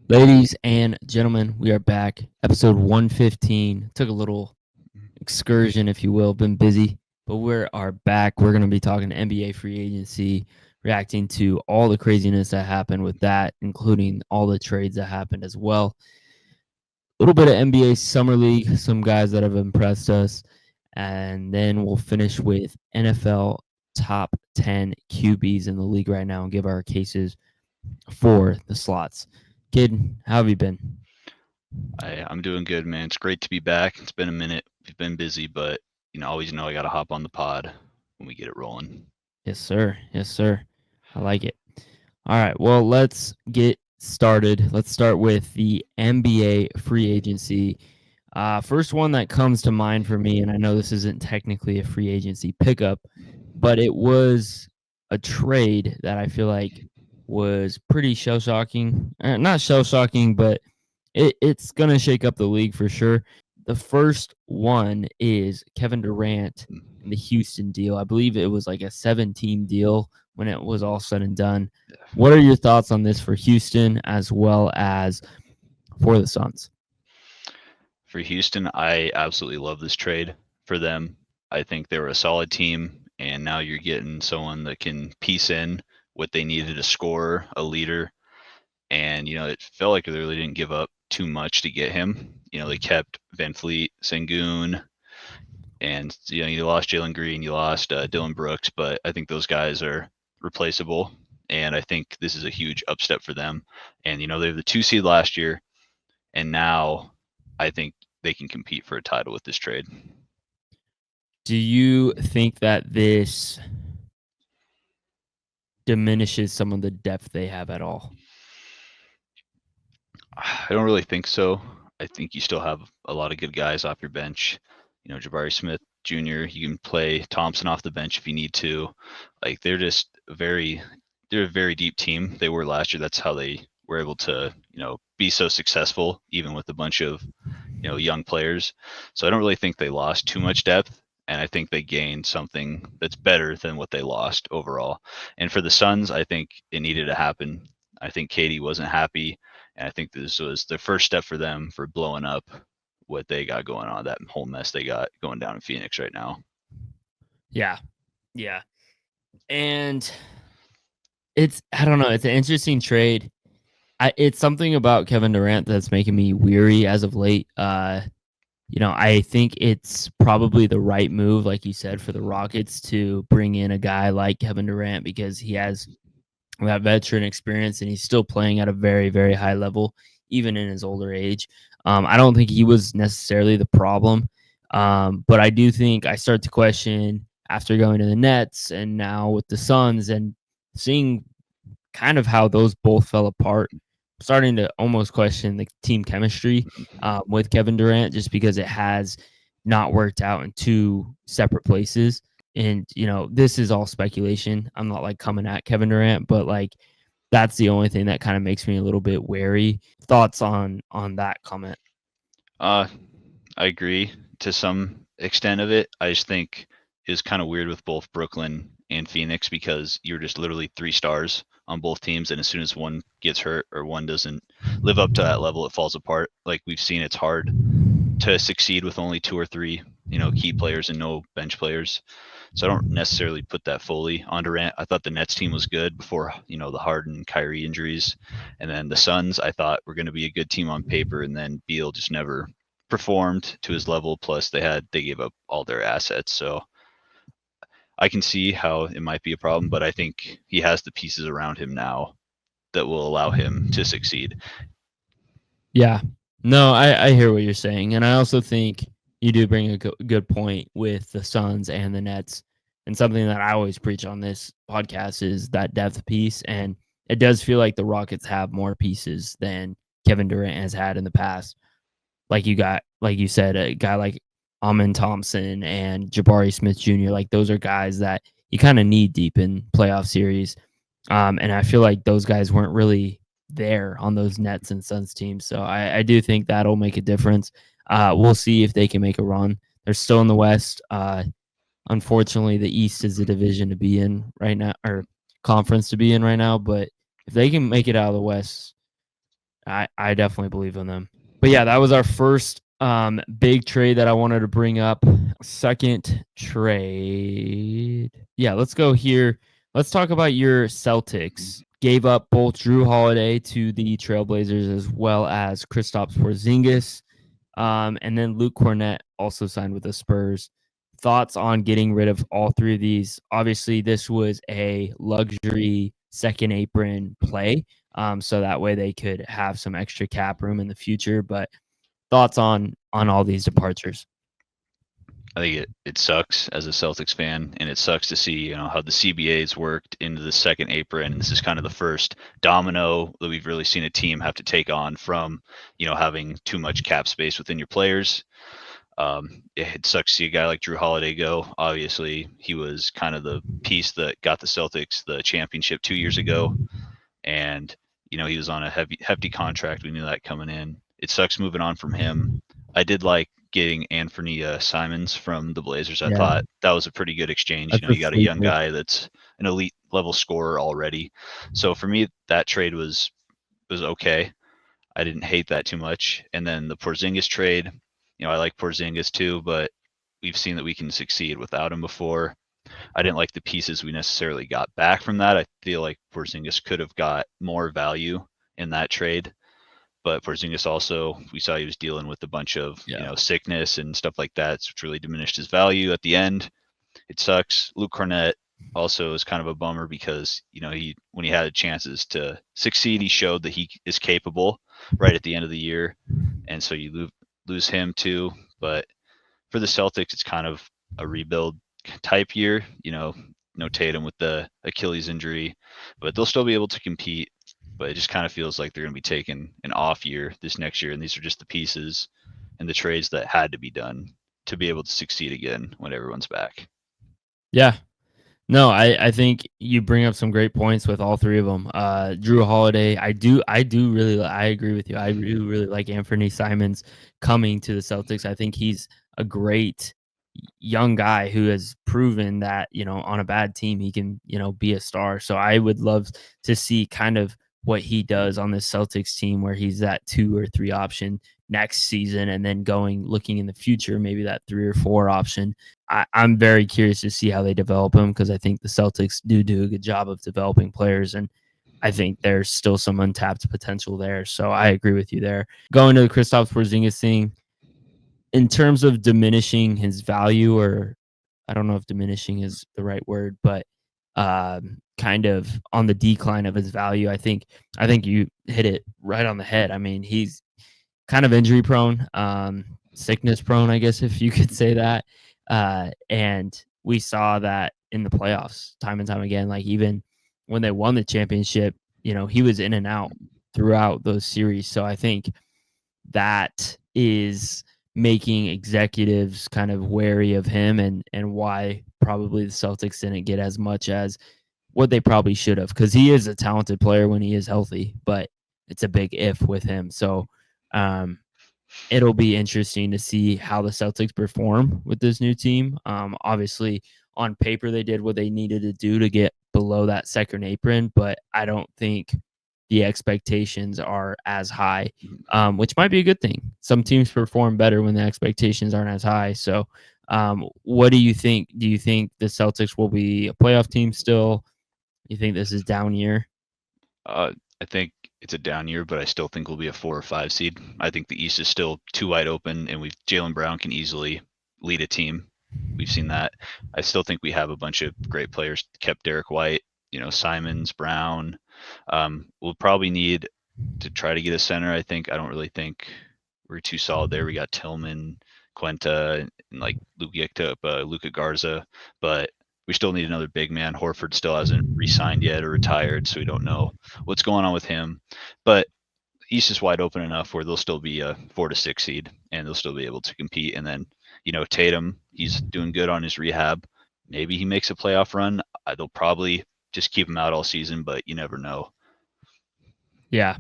Ladies and gentlemen, we are back. Episode 115. Took a little excursion, if you will. Been busy, but we are back. We're going to be talking NBA free agency, reacting to all the craziness that happened with that, including all the trades that happened as well. A little bit of NBA Summer League, some guys that have impressed us, and then we'll finish with NFL top 10 QBs in the league right now and give our cases for the slots. Kid, how have you been? I'm doing good, man. It's great to be back. It's been a minute. We've been busy, but always know I got to hop on the pod when we get it rolling. Yes, sir. Yes, sir. I like it. All right. Well, let's get started. Let's start with the NBA free agency. First one that comes to mind for me, and I know this isn't technically a free agency pickup, but it was a trade that I feel like was pretty shell shocking. Not shell shocking, but it's going to shake up the league for sure. The first one is Kevin Durant and the Houston deal. I believe it was like a 7-team deal when it was all said and done. What are your thoughts on this for Houston as well as for the Suns? For Houston, I absolutely love this trade for them. I think they were a solid team, and now you're getting someone that can piece in what they needed: a scorer, a leader, and it felt like they really didn't give up too much to get him. They kept Van Fleet, Sengun, and you lost Jalen Green, you lost Dylan Brooks, but I think those guys are replaceable, and I think this is a huge upstep for them. And they were the 2 seed last year, and now I think they can compete for a title with this trade. Do you think that this diminishes some of the depth they have at all? I don't really think so. I think you still have a lot of good guys off your bench. Jabari Smith Jr. You can play Thompson off the bench if you need to. Like they're a very deep team. They were last year. That's how they were able to be so successful, even with a bunch of young players. So I don't really think they lost too much depth, and I think they gained something that's better than what they lost overall. And for the Suns, I think it needed to happen. I think Katie wasn't happy, and I think this was the first step for them for blowing up what they got going on, that whole mess they got going down in Phoenix right now. Yeah. Yeah. And I don't know, it's an interesting trade. It's something about Kevin Durant that's making me weary as of late. I think it's probably the right move, like you said, for the Rockets to bring in a guy like Kevin Durant because he has that veteran experience and he's still playing at a very, very high level, even in his older age. I don't think he was necessarily the problem, but I do think I start to question after going to the Nets and now with the Suns and seeing kind of how those both fell apart. Starting to almost question the team chemistry with Kevin Durant just because it has not worked out in two separate places. And this is all speculation. I'm not like coming at Kevin Durant, but like that's the only thing that kind of makes me a little bit wary. Thoughts on that comment? Uh, I agree to some extent of it. I just think it was kind of weird with both Brooklyn and Phoenix because you're just literally 3 stars on both teams, and as soon as one gets hurt or one doesn't live up to that level, it falls apart. Like we've seen, it's hard to succeed with only 2 or 3, key players and no bench players. So I don't necessarily put that fully on Durant. I thought the Nets team was good before, the Harden, Kyrie injuries. And then the Suns, I thought were going to be a good team on paper. And then Beal just never performed to his level. Plus they gave up all their assets. So I can see how it might be a problem, but I think he has the pieces around him now that will allow him to succeed. Yeah. No, I hear what you're saying. And I also think you do bring a good point with the Suns and the Nets. And something that I always preach on this podcast is that depth piece. And it does feel like the Rockets have more pieces than Kevin Durant has had in the past. Like you said, a guy like Amin Thompson and Jabari Smith Jr., like those are guys that you kind of need deep in playoff series. And I feel like those guys weren't really there on those Nets and Suns teams. So I do think that'll make a difference. We'll see if they can make a run. They're still in the West. Unfortunately, the East is a division to be in right now, or conference to be in right now. But if they can make it out of the West, I definitely believe in them. But yeah, that was our first big trade that I wanted to bring up. Second trade. Yeah, let's go here. Let's talk about your Celtics. Gave up both Drew Holiday to the Trailblazers as well as Kristaps Porzingis. And then Luke Cornett also signed with the Spurs. Thoughts on getting rid of all three of these? Obviously, this was a luxury second apron play, so that way they could have some extra cap room in the future. But thoughts on all these departures? I think it sucks as a Celtics fan, and it sucks to see how the CBA's worked into the second apron. And this is kind of the first domino that we've really seen a team have to take on from having too much cap space within your players. It sucks to see a guy like Drew Holiday go. Obviously, he was kind of the piece that got the Celtics the championship 2 years ago, and he was on a hefty contract. We knew that coming in. It sucks moving on from him. I did like getting Anthony Simons from the Blazers. I Yeah, thought that was a pretty good exchange. that's a You got a young sleeper. guy that's an elite level scorer already. So for me, that trade was okay. I didn't hate that too much. And then the Porzingis trade, I like Porzingis too, but we've seen that we can succeed without him before. I didn't like the pieces we necessarily got back from that. I feel like Porzingis could have got more value in that trade. But Porzingis also, we saw he was dealing with a bunch of Yeah, sickness and stuff like that, which really diminished his value at the end. It sucks. Luke Cornett also is kind of a bummer because he when he had chances to succeed, he showed that he is capable right at the end of the year, and so you lose him too. But for the Celtics, it's kind of a rebuild type year. No Tatum with the Achilles injury, but they'll still be able to compete. But it just kind of feels like they're going to be taking an off year this next year, and these are just the pieces and the trades that had to be done to be able to succeed again when everyone's back. yeah. No, I think you bring up some great points with all three of them. Drew Holiday, I do really I agree with you. I do really like Anthony Simons coming to the Celtics. I think he's a great young guy who has proven that, on a bad team he can, be a star. So I would love to see kind of what he does on this Celtics team where he's that 2 or 3 option next season and then looking in the future, maybe that 3 or 4 option. I'm very curious to see how they develop him because I think the Celtics do a good job of developing players, and I think there's still some untapped potential there. So I agree with you there. Going to the Kristaps Porzingis thing, in terms of diminishing his value, or I don't know if diminishing is the right word, but kind of on the decline of his value. I think you hit it right on the head. I mean, he's kind of injury prone, sickness prone, I guess, if you could say that. And we saw that in the playoffs time and time again. Like even when they won the championship, he was in and out throughout those series. So I think that is making executives kind of wary of him, and why probably the Celtics didn't get as much as what they probably should have, because he is a talented player when he is healthy, but it's a big if with him. So um, it'll be interesting to see how the Celtics perform with this new team. Obviously, on paper, they did what they needed to do to get below that second apron, but I don't think the expectations are as high, which might be a good thing. Some teams perform better when the expectations aren't as high. So, what do you think? Do you think the Celtics will be a playoff team still? You think this is down year? Uh, I think it's a down year, but I still think we'll be a 4 or 5 seed. I think the East is still too wide open, and Jalen Brown can easily lead a team. We've seen that. I still think we have a bunch of great players. Kept Derek White, Simons, Brown. We'll probably need to try to get a center. I don't really think we're too solid there. We got Tillman, Quenta, and like Luka Garza, but we still need another big man. Horford still hasn't re-signed yet or retired, so we don't know what's going on with him. But East is wide open enough where they'll still be a 4 to 6 seed and they'll still be able to compete. And then, Tatum, he's doing good on his rehab. Maybe he makes a playoff run. They'll probably just keep him out all season, but you never know. Yeah,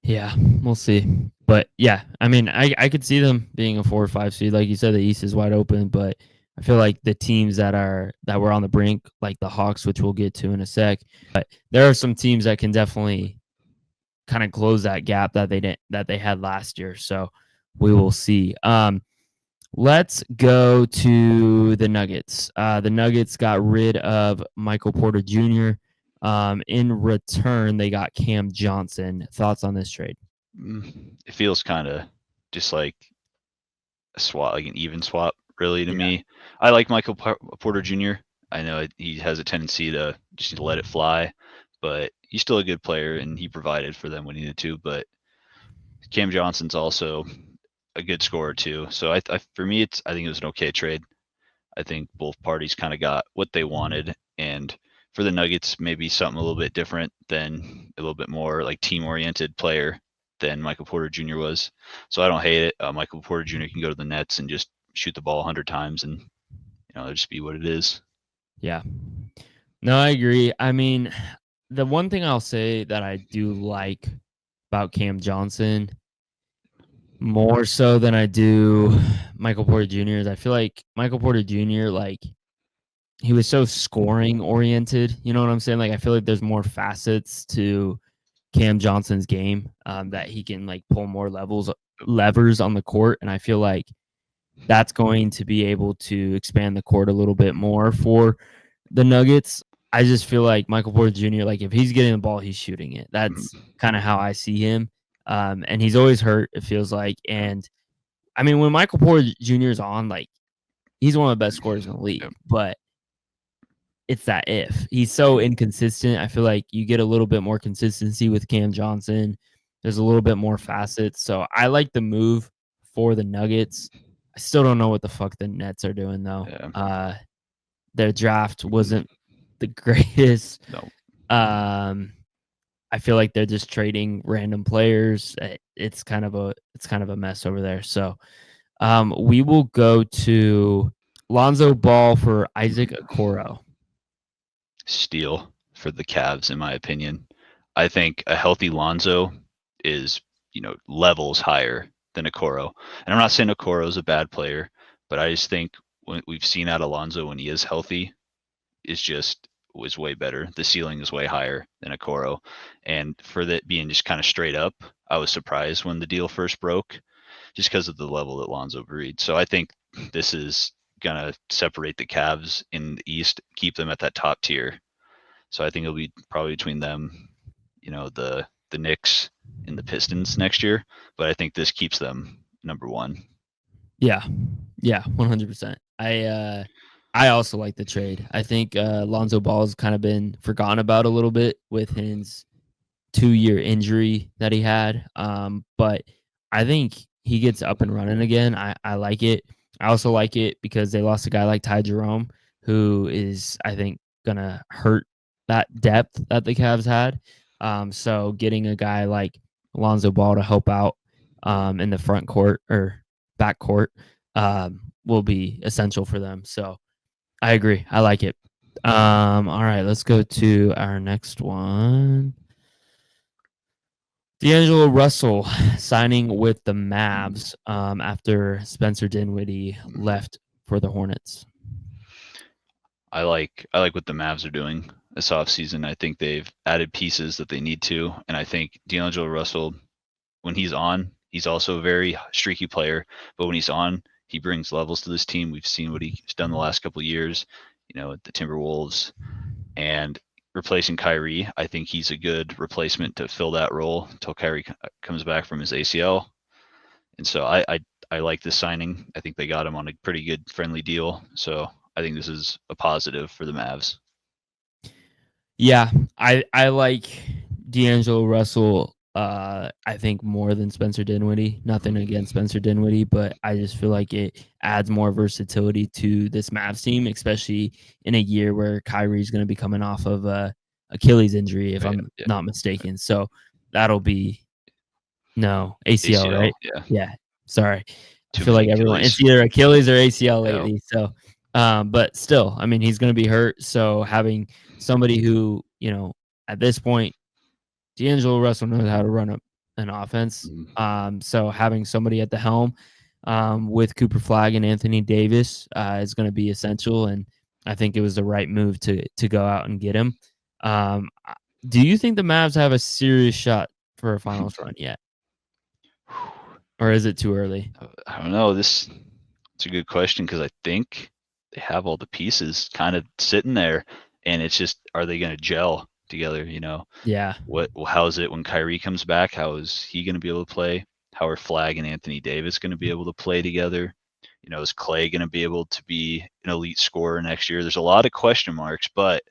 yeah, we'll see. But yeah, I mean, I could see them being a 4 or 5 seed. Like you said, the East is wide open, but I feel like the teams that were on the brink, like the Hawks, which we'll get to in a sec, but there are some teams that can definitely kind of close that gap that they had last year. So we will see. Let's go to the Nuggets. The Nuggets got rid of Michael Porter Jr. In return, they got Cam Johnson. Thoughts on this trade? It feels kind of just like a swap, like an even swap, really, to Yeah. me. I like Michael Porter Jr. I know he has a tendency to just let it fly, but he's still a good player, and he provided for them when he needed to. But Cam Johnson's also a good scorer too. So for me, I think it was an okay trade. I think both parties kind of got what they wanted, and for the Nuggets, maybe something a little bit different than a little bit more like team-oriented player than Michael Porter Jr. was. So I don't hate it. Michael Porter Jr. can go to the Nets and just shoot the ball 100 times, and it'll just be what it is. Yeah. No, I agree. I mean, the one thing I'll say that I do like about Cam Johnson more so than I do Michael Porter Jr. is I feel like Michael Porter Jr. like he was so scoring oriented. You know what I'm saying? Like I feel like there's more facets to Cam Johnson's game that he can like pull more levers on the court, and I feel like that's going to be able to expand the court a little bit more for the Nuggets. I just feel like Michael Porter Jr. like if he's getting the ball, he's shooting it. That's kind of how I see him. And he's always hurt. It feels like, and I mean when Michael Porter Jr. is on, like he's one of the best scorers in the league, Yep. but it's that if he's so inconsistent. I feel like you get a little bit more consistency with Cam Johnson. There's a little bit more facets. So I like the move for the Nuggets. I still don't know what the fuck the Nets are doing though. Yeah. Their draft wasn't the greatest. No. I feel like they're just trading random players. It's kind of a mess over there. So we will go to Lonzo Ball for Isaac Okoro. Steal for the Cavs, in my opinion. I think a healthy Lonzo is, levels higher than Okoro. And I'm not saying Okoro is a bad player, but I just think when we've seen out Lonzo when he is healthy, was way better. The ceiling is way higher than Okoro. And for that being just kind of straight up, I was surprised when the deal first broke, just because of the level that Lonzo breeds. So I think this is gonna separate the Cavs in the East, keep them at that top tier. So I think it'll be probably between them, the Knicks and the Pistons next year. But I think this keeps them number one. Yeah, 100%. I also like the trade. I think Lonzo Ball's kind of been forgotten about a little bit with his 2-year injury that he had. But I think he gets up and running again. I like it. I also like it because they lost a guy like Ty Jerome, who is, I think, gonna hurt that depth that the Cavs had. So getting a guy like Lonzo Ball to help out in the front court or back court will be essential for them. So I agree. I like it. All right, let's go to our next one. D'Angelo Russell signing with the Mavs after Spencer Dinwiddie left for the Hornets. I like what the Mavs are doing this offseason. I think they've added pieces that they need to, and I think D'Angelo Russell, when he's on, he's also a very streaky player. But when he's on, he brings levels to this team. We've seen what he's done the last couple of years, at the Timberwolves, and replacing Kyrie. I think he's a good replacement to fill that role until Kyrie comes back from his ACL. And so I like this signing. I think they got him on a pretty good friendly deal. So I think this is a positive for the Mavs. Yeah, I like D'Angelo Russell. I think more than Spencer Dinwiddie. Nothing against Spencer Dinwiddie, but I just feel like it adds more versatility to this Mavs team, especially in a year where Kyrie's going to be coming off of a Achilles injury, if I'm not mistaken. So that'll be ACL, right? Yeah. Sorry. I feel like everyone, it's either Achilles or ACL lately. So, but still, I mean, he's going to be hurt. So having somebody who, at this point, D'Angelo Russell knows how to run an offense. So having somebody at the helm with Cooper Flagg and Anthony Davis is going to be essential. And I think it was the right move to go out and get him. Do you think the Mavs have a serious shot for a finals run yet? Or is it too early? I don't know. It's a good question because I think they have all the pieces kind of sitting there, and it's just, are they going to gel together? Yeah. How is it when Kyrie comes back? How is he going to be able to play? How are Flag and Anthony Davis going to be able to play together? Is Clay going to be able to be an elite scorer next year? There's a lot of question marks, but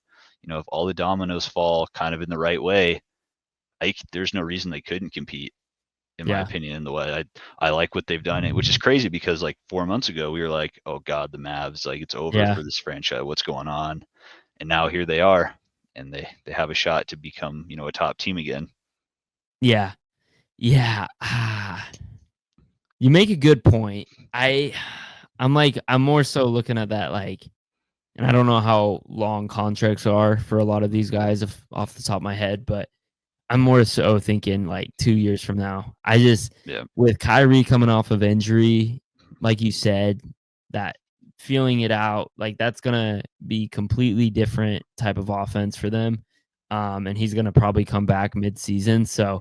if all the dominoes fall kind of in the right way, there's no reason they couldn't compete, in my Yeah. opinion, in the way. I like what they've done, which is crazy because like 4 months ago we were like, oh God, the Mavs, like it's over Yeah. for this franchise. What's going on? And now here they are, and they have a shot to become a top team again. Yeah. Yeah. You make a good point. I'm more so looking at that like, and I don't know how long contracts are for a lot of these guys off the top of my head, but I'm more so thinking like 2 years from now. Yeah. With Kyrie coming off of injury, like you said, that feeling it out, like that's gonna be completely different type of offense for them. And he's gonna probably come back mid-season, so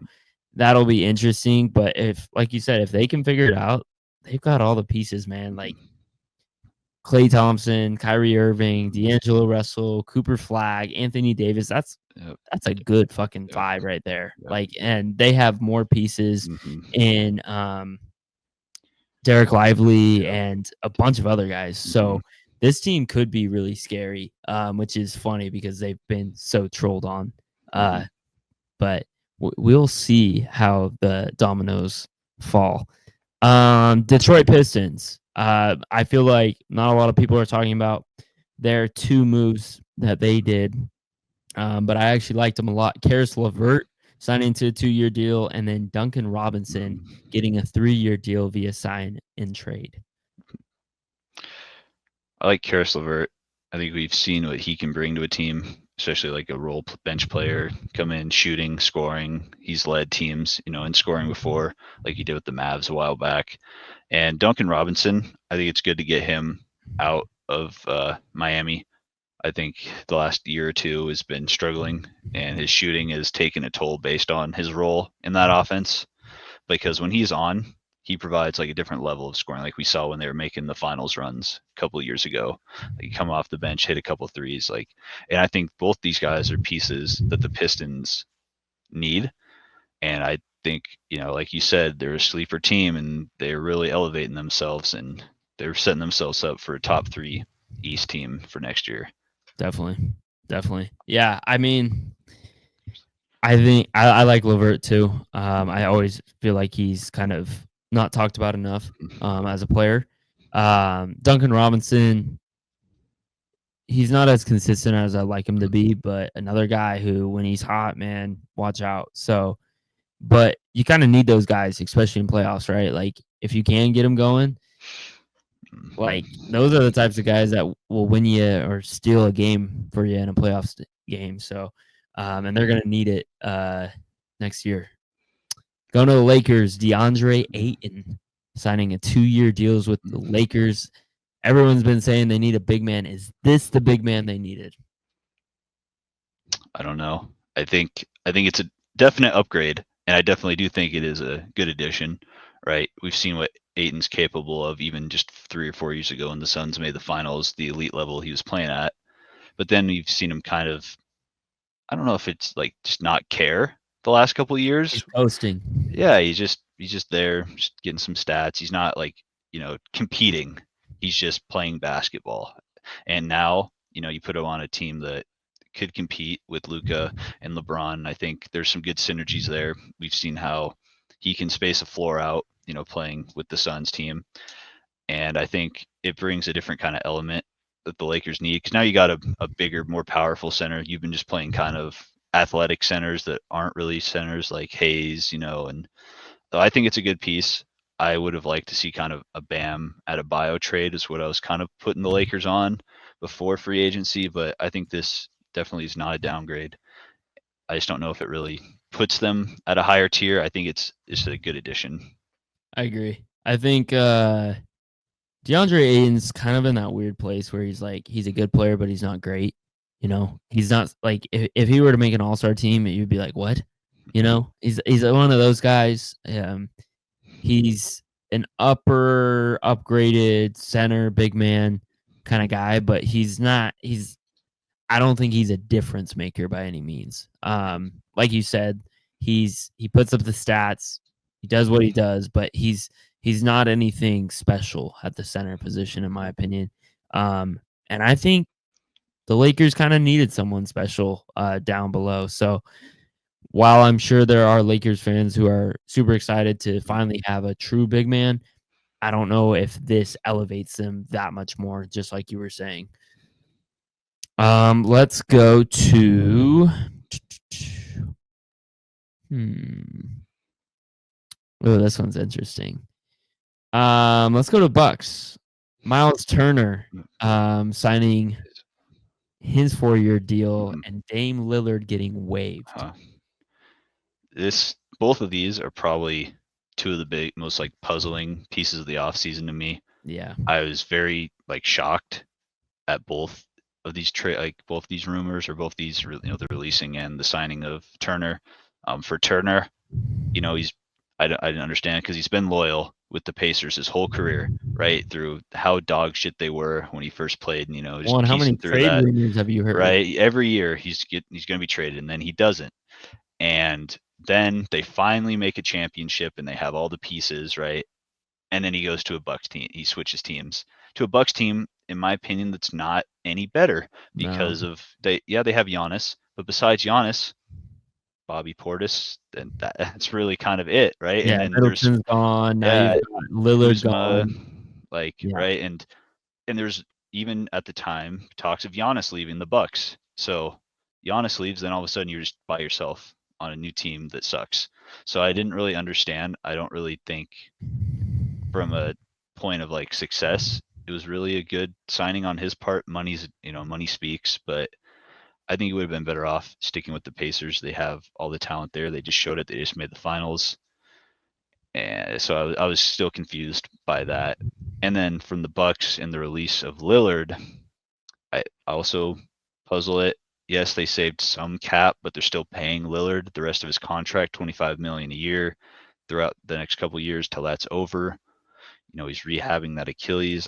that'll be interesting. But if, like you said, if they can figure it out, they've got all the pieces, man. Like Klay Thompson, Kyrie Irving, D'Angelo Russell, Cooper Flag, Anthony Davis. Yep. That's a good fucking Yep. five right there. Yep. Like, and they have more pieces Mm-hmm. in Derek Lively Yep. and a bunch of other guys. So this team could be really scary, which is funny because they've been so trolled on. But we'll see how the dominoes fall. Detroit Pistons. I feel like not a lot of people are talking about their two moves that they did, but I actually liked them a lot. Karis LeVert signing to a 2-year deal, and then Duncan Robinson getting a 3-year deal via sign and trade. I like Karis LeVert. I think we've seen what he can bring to a team, especially like a role bench player, come in, shooting, scoring. He's led teams, in scoring before, like he did with the Mavs a while back. And Duncan Robinson, I think it's good to get him out of Miami. I think the last year or two has been struggling, and his shooting has taken a toll based on his role in that offense. Because when he's on, he provides like a different level of scoring, like we saw when they were making the finals runs a couple of years ago. Like come off the bench, hit a couple threes, and I think both these guys are pieces that the Pistons need. And I think, like you said, they're a sleeper team, and they're really elevating themselves, and they're setting themselves up for a top 3 East team for next year. Definitely. Yeah, I mean, I think I like LeVert too. I always feel like he's kind of not talked about enough as a player. Duncan Robinson, he's not as consistent as I'd like him to be, but another guy who, when he's hot, man, watch out. So, but you kind of need those guys, especially in playoffs, right? Like, if you can get them going, like those are the types of guys that will win you or steal a game for you in a playoffs game. So, and they're gonna need it next year. Going to the Lakers, DeAndre Ayton signing a 2-year deals with the Lakers. Everyone's been saying they need a big man. Is this the big man they needed? I don't know. I think it's a definite upgrade, and I definitely do think it is a good addition. Right? We've seen what Ayton's capable of even just 3 or 4 years ago when the Suns made the finals, the elite level he was playing at. But then we've seen him kind of, I don't know if it's like just not care the last couple of years. He's coasting. Yeah, he's just there, just getting some stats. He's not like, competing. He's just playing basketball. And now, you put him on a team that could compete with Luka and LeBron. I think there's some good synergies there. We've seen how he can space a floor out, playing with the Suns team. And I think it brings a different kind of element that the Lakers need. Because now you got a bigger, more powerful center. You've been just playing kind of athletic centers that aren't really centers like Hayes, and so I think it's a good piece. I would have liked to see kind of a Bam at a bio trade is what I was kind of putting the Lakers on before free agency, but I think this definitely is not a downgrade. I just don't know if it really puts them at a higher tier. I think it's a good addition. I agree. I think DeAndre Ayton's kind of in that weird place where he's like, he's a good player, but he's not great. He's not like, if he were to make an all-star team, you'd be like, what? You know, he's one of those guys. He's an upper upgraded center big man kind of guy, but he's not. I don't think he's a difference maker by any means. Like you said, he puts up the stats, he does what he does, but he's not anything special at the center position, in my opinion. And I think the Lakers kind of needed someone special down below. So while I'm sure there are Lakers fans who are super excited to finally have a true big man, I don't know if this elevates them that much more, just like you were saying. Let's go to Oh, this one's interesting. Let's go to Bucks. Miles Turner signing his 4-year deal and Dame Lillard getting waived. Both of these are probably two of the most like puzzling pieces of the offseason to me. Yeah. I was very like shocked at both of these both these rumors or both these the releasing and the signing of Turner. For Turner, I didn't understand because he's been loyal with the Pacers his whole career, right? Through how dog shit they were when he first played, and just Well, and how many piecing through trade that. rumors have you heard? Right, every year he's going to be traded, and then he doesn't, and then they finally make a championship, and they have all the pieces, right? And then he goes to a Bucks team. He switches teams to a Bucks team, in my opinion, that's not any better because of they have Giannis, but besides Giannis, Bobby Portis, and that's really kind of it, right? Yeah, and then Middleton's gone. Now you've got Lillard Kuzma, gone. right? And there's even at the time talks of Giannis leaving the Bucks. So Giannis leaves, then all of a sudden you're just by yourself on a new team that sucks. So I didn't really understand. I don't really think from a point of like success, it was really a good signing on his part. Money speaks, but I think he would have been better off sticking with the Pacers. They have all the talent there. They just showed it. They just made the finals. And so I was still confused by that. And then from the Bucks and the release of Lillard, I also puzzle it. Yes, they saved some cap, but they're still paying Lillard the rest of his contract, $25 million a year throughout the next couple of years till that's over. He's rehabbing that Achilles.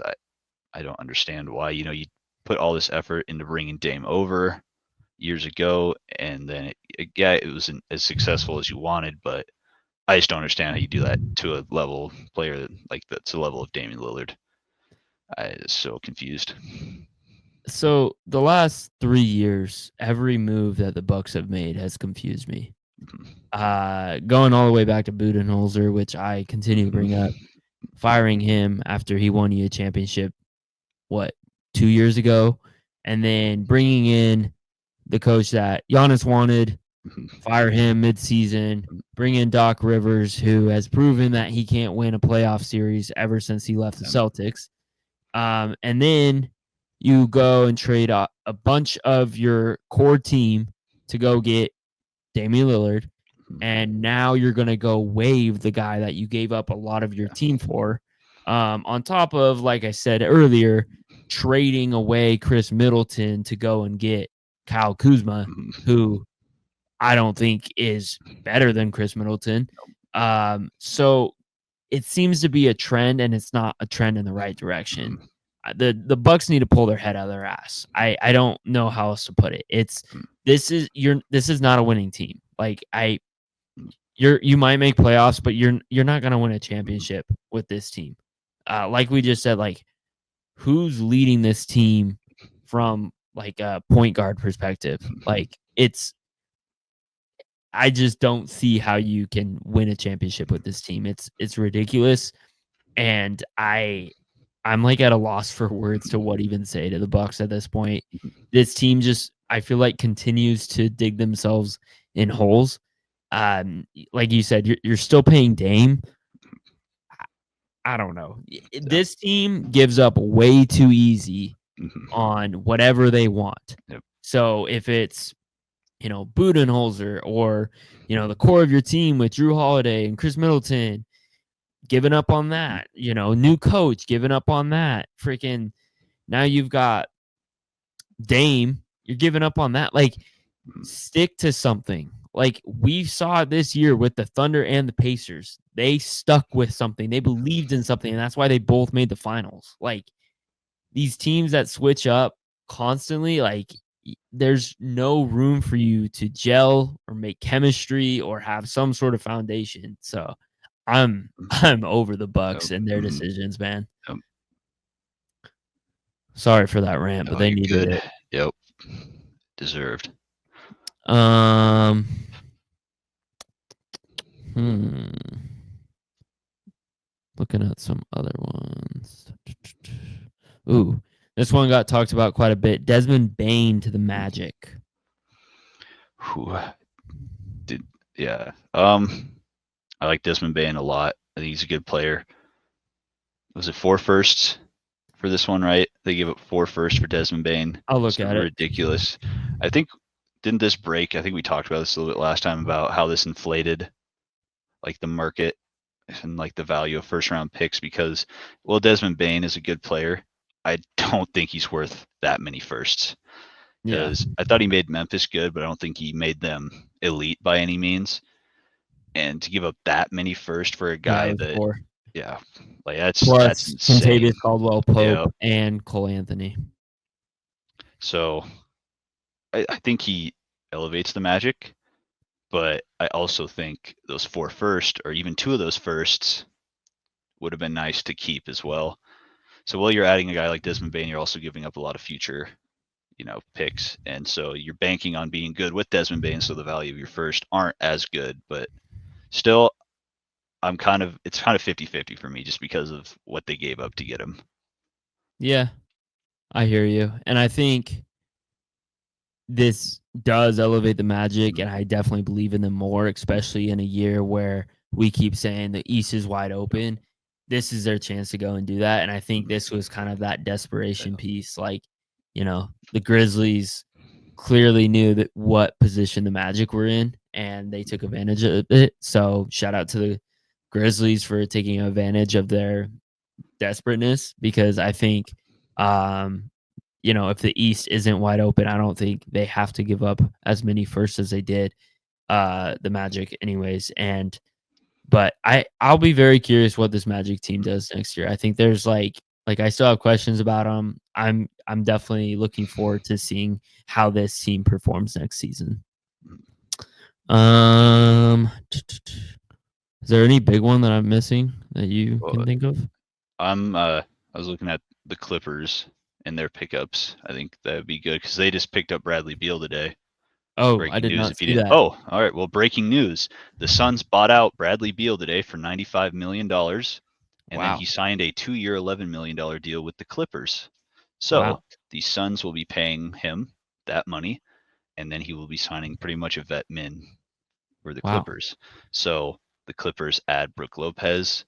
I don't understand why. You put all this effort into bringing Dame over years ago, and then it wasn't as successful as you wanted, but I just don't understand how you do that to a level player like that's the level of Damian Lillard. I was so confused. So the last 3 years, every move that the Bucks have made has confused me. Going all the way back to Budenholzer, which I continue to bring up, firing him after he won you a championship, 2 years ago, and then bringing in the coach that Giannis wanted, fire him midseason, bring in Doc Rivers, who has proven that he can't win a playoff series ever since he left the Celtics. And then you go and trade a bunch of your core team to go get Damian Lillard, and now you're going to go waive the guy that you gave up a lot of your team for. On top of, like I said earlier, trading away Chris Middleton to go and get Kyle Kuzma, who I don't think is better than Chris Middleton. So it seems to be a trend, and it's not a trend in the right direction. The Bucks need to pull their head out of their ass. I don't know how else to put it. This is not a winning team. Like you might make playoffs, but you're not gonna win a championship with this team. Like we just said, like who's leading this team from like a point guard perspective? Like I just don't see how you can win a championship with this team. It's ridiculous, and I'm like at a loss for words to what even say to the Bucks at this point. This team just I feel like continues to dig themselves in holes. Like you said, you're still paying Dame. I don't know. This team gives up way too easy on whatever they want. Yep. So if it's Budenholzer or the core of your team with Drew Holiday and Chris Middleton, giving up on that. New coach, giving up on that. Freaking now you've got Dame, you're giving up on that. Like stick to something. Like we saw this year with the Thunder and the Pacers. They stuck with something. They believed in something, and that's why they both made the finals. Like these teams that switch up constantly, like there's no room for you to gel or make chemistry or have some sort of foundation. So I'm I'm over the Yep. Bucks and their Mhm. decisions, man. Yep. Sorry for that rant, but Oh, they you're needed good. it. Yep. Deserved. Um, hmm. Looking at some other ones. Ooh, this one got talked about quite a bit. Desmond Bain to the Magic. Who did? Yeah. I like Desmond Bain a lot. I think he's a good player. Was it 4 firsts for this one, right? They gave up 4 firsts for Desmond Bain. I'll It's look at it. ridiculous. I think didn't this break? I think we talked about this a little bit last time about how this inflated like the market and like the value of first round picks because Desmond Bain is a good player. I don't think he's worth that many firsts Yeah. because I thought he made Memphis good, but I don't think he made them elite by any means. And to give up that many first for a Yeah, it guy was that, 4. yeah, like that's Plus insane. Kentavious Caldwell Pope Yeah. and Cole Anthony. So I think he elevates the Magic, but I also think those 4 first or even 2 of those firsts would have been nice to keep as well. So while you're adding a guy like Desmond Bain, you're also giving up a lot of future, picks, and so you're banking on being good with Desmond Bain. So the value of your first aren't as good, but still, it's kind of 50-50 for me just because of what they gave up to get him. Yeah, I hear you. And I think this does elevate the Magic, and I definitely believe in them more, especially in a year where we keep saying the East is wide open. This is their chance to go and do that. And I think this was kind of that desperation piece. Like, the Grizzlies clearly knew that what position the Magic were in, and they took advantage of it. So shout out to the Grizzlies for taking advantage of their desperateness because I think if the East isn't wide open, I don't think they have to give up as many firsts as they did, the Magic anyways. But I'll be very curious what this Magic team does next year. I think there's like I still have questions about them. I'm definitely looking forward to seeing how this team performs next season. Is there any big one that I'm missing that you Well, can think of? I was looking at the Clippers and their pickups. I think that would be good because they just picked up Bradley Beal today. Oh, I Breaking did news not if you see didn't. that. Oh, all right. Well, breaking news. The Suns bought out Bradley Beal today for $95 million, and then Wow. he signed a 2-year, $11 million deal with the Clippers. So Wow. the Suns will be paying him that money, and then he will be signing pretty much a vet min for the Wow. Clippers. So the Clippers add Brook Lopez,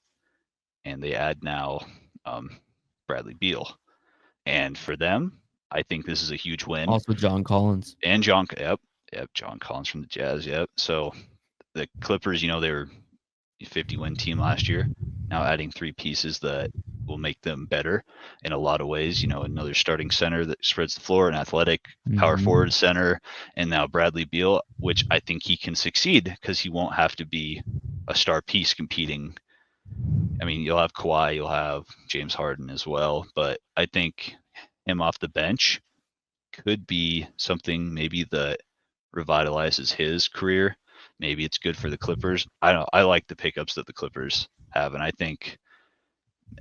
and they add now um, Bradley Beal. And for them, I think this is a huge win. Also John Collins. And John Collins from the Jazz, yep. So the Clippers, they were a 50-win team last year. Now adding 3 pieces that will make them better in a lot of ways. Another starting center that spreads the floor, an athletic power Mhm. forward center, and now Bradley Beal, which I think he can succeed because he won't have to be a star piece competing. I mean, you'll have Kawhi, you'll have James Harden as well, but I think him off the bench could be something maybe that revitalizes his career. Maybe it's good for the Clippers. I don't know. I like the pickups that the Clippers have, and I think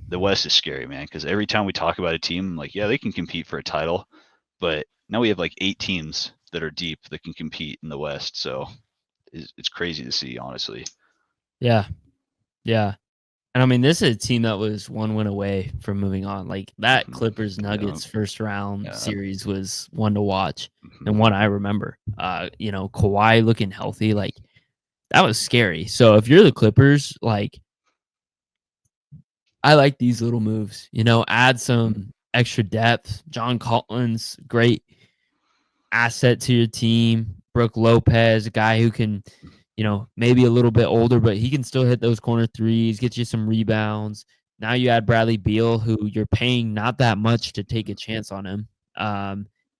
the West is scary, man. Because every time we talk about a team, I'm like, yeah, they can compete for a title, but now we have like 8 teams that are deep that can compete in the West. So it's crazy to see, honestly. Yeah. Yeah. And I mean, this is a team that was 1 win away from moving on. Like that Clippers Yeah, Nuggets first round yeah. series was one to watch and Mhm. one I remember. Kawhi looking healthy, like that was scary. So if you're the Clippers, like I like these little moves, add some extra depth. John Collins, great asset to your team. Brooke Lopez, a guy who can, maybe a little bit older, but he can still hit those corner threes, get you some rebounds. Now you add Bradley Beal, who you're paying not that much to take a chance on him.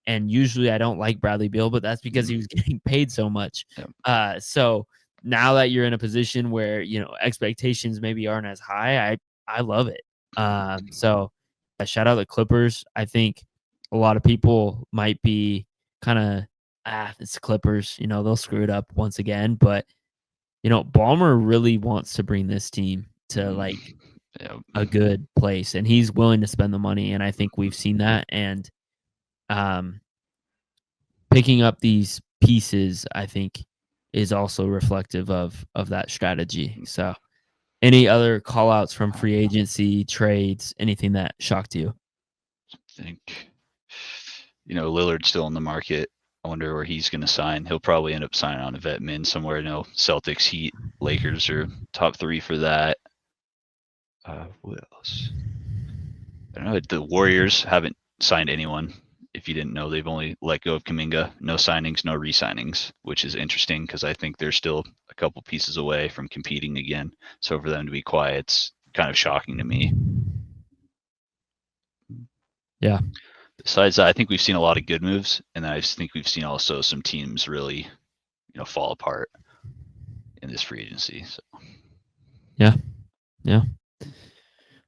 And usually I don't like Bradley Beal, but that's because he was getting paid so much. Yep. So now that you're in a position where expectations maybe aren't as high, I love it. So shout out the Clippers. I think a lot of people might be kind of it's Clippers. They'll screw it up once again, but Ballmer really wants to bring this team to like Yep. a good place, and he's willing to spend the money. And I think we've seen that. And um, picking up these pieces, I think, is also reflective of that strategy. So, any other call outs from free agency, trades, anything that shocked you? I think, Lillard's still in the market. I wonder where he's going to sign. He'll probably end up signing on a vet min somewhere. Celtics, Heat, Lakers are top 3 for that. What else? I don't know. The Warriors haven't signed anyone. If you didn't know, they've only let go of Kuminga. No signings, no re-signings, which is interesting because I think they're still a couple pieces away from competing again. So for them to be quiet, it's kind of shocking to me. Yeah. Besides that, I think we've seen a lot of good moves, and I think we've seen also some teams really, fall apart in this free agency. So. Yeah.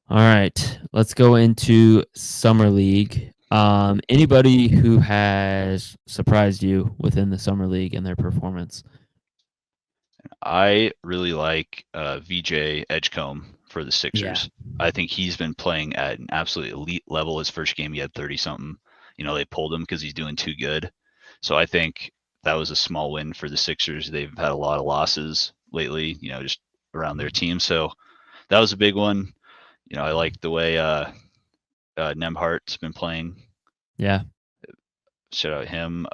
All right, let's go into summer league. Anybody who has surprised you within the summer league and their performance? I really like VJ Edgecombe for the Yeah. Sixers. I think he's been playing at an absolute elite level. His first game, he had 30 something. They pulled him because he's doing too good. So I think that was a small win for the Sixers. They've had a lot of losses lately, just around their team. So that was a big one. I like the way Nemhart's been playing. Yeah. Shout out him.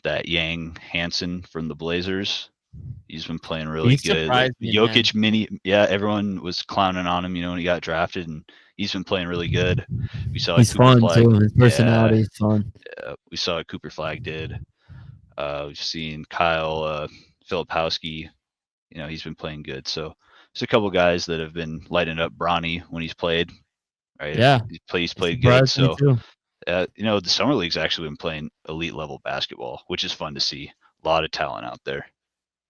That Yang Hansen from the Blazers. He's been playing He really good. surprised me, man. Jokic mini, yeah, everyone was clowning on him, when he got drafted, and he's been playing really good. We saw He's Cooper fun Flag. too. His Yeah, personality is fun. we saw what Cooper Flag did. We've seen Kyle Filipowski. He's been playing good. So there's a couple guys that have been lighting up Bronny when he's played. Right, Yeah. he's He played good. surprised me So too. the summer league's actually been playing elite level basketball, which is fun to see. A lot of talent out there.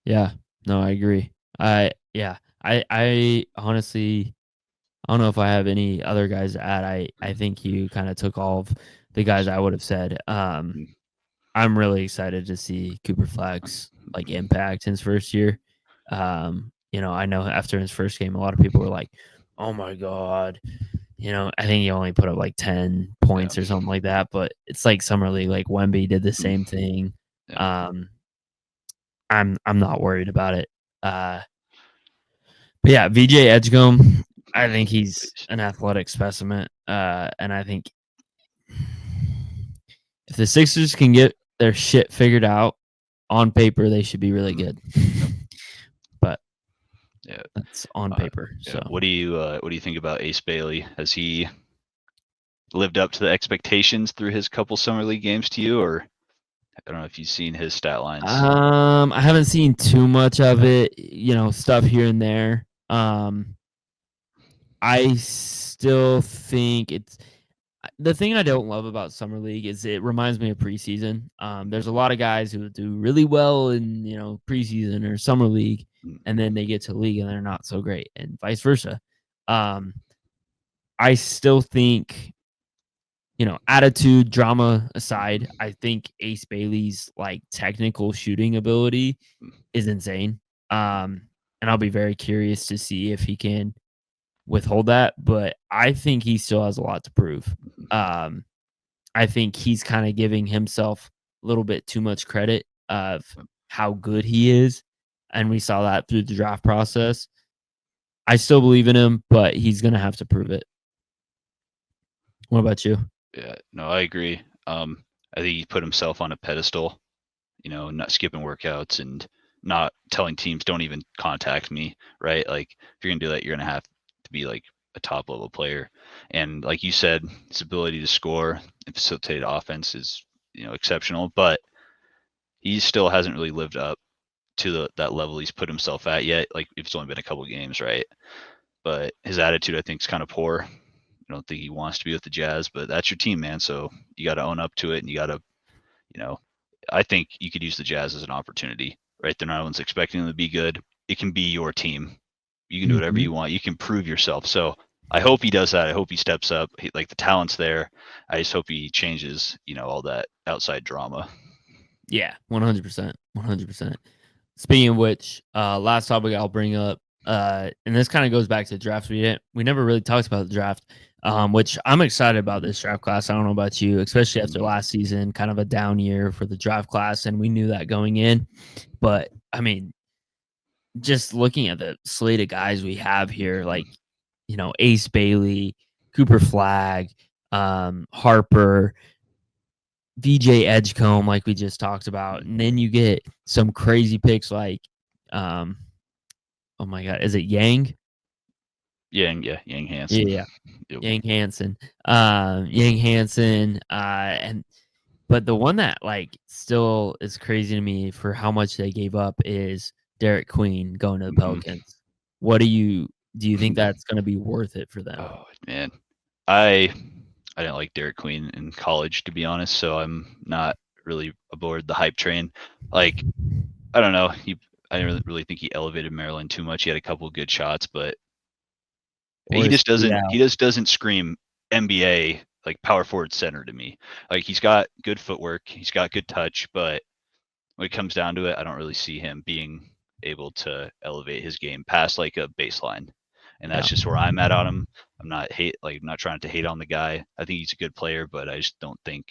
Yeah. No, I agree. I honestly, I don't know if I have any other guys to add. I think you kind of took all of the guys I would have said. I'm really excited to see Cooper Flag's like impact in his first year. I know after his first game, a lot of people were like, "Oh my god," I think he only put up like 10 Yeah. points or something like that. But it's like summer league. Like Wemby did the same thing. Yeah. I'm not worried about it. But yeah, VJ Edgecombe, I think he's an athletic specimen. And I think if the Sixers can get their shit figured out on paper, they should be really good. But Yeah. that's on paper. Yeah. So What do you think about Ace Bailey? Has he lived up to the expectations through his couple summer league games to you, or I don't know if you've seen his stat lines? I haven't seen too much of it, stuff here and there. I still think it's the thing I don't love about summer league is it reminds me of preseason. There's a lot of guys who do really well in preseason or summer league, and then they get to league and they're not so great, and vice versa. I still think, attitude, drama aside, I think Ace Bailey's like technical shooting ability is insane. And I'll be very curious to see if he can withhold that, but I think he still has a lot to prove. Um, I think he's kind of giving himself a little bit too much credit of how good he is, and we saw that through the draft process. I still believe in him, but he's going to have to prove it. What about you? Yeah, no, I agree. I think he put himself on a pedestal, not skipping workouts and not telling teams don't even contact me, right? Like if you're gonna do that, you're gonna have to be like a top level player. And like you said, his ability to score and facilitate offense is, exceptional, but he still hasn't really lived up to that level he's put himself at yet. Like it's only been a couple games, right? But his attitude, I think, is kind of poor. I don't think he wants to be with the Jazz, but that's your team, man. So you got to own up to it, and you got to I think you could use the Jazz as an opportunity, right? They're not one's expecting them to be good. It can be your team. You can do whatever Mhm. you want. You can prove yourself. So I hope he does that. I hope he steps up. Like the talent's there. I just hope he changes, all that outside drama. Yeah, 100%, 100%. Speaking of which, last topic I'll bring up, and this kind of goes back to the draft. We never really talked about the draft, which I'm excited about this draft class. I don't know about you, especially after last season, kind of a down year for the draft class, and we knew that going in. But I mean, just looking at the slate of guys we have here, like Ace Bailey, Cooper Flag, Harper, VJ Edgecombe, like we just talked about, and then you get some crazy picks like, um, oh my god, is it Yang? Yang Yeah, Hansen. yeah, Yep. Yang Hansen, and but the one that like still is crazy to me for how much they gave up is Derek Queen going to the Pelicans. What do you think that's going to be worth it for them? Oh man, I I didn't like Derek Queen in college, to be honest, so I'm not really aboard the hype train. Like, I don't know, I didn't really think he elevated Maryland too much. He had a couple of good shots, but Or is he just doesn't scream NBA like power forward center to me. Like he's got good footwork, he's got good touch, but when it comes down to it, I don't really see him being able to elevate his game past like a baseline. And Yeah, that's just where I'm at on him. I'm not trying to hate on the guy. I think he's a good player, but I just don't think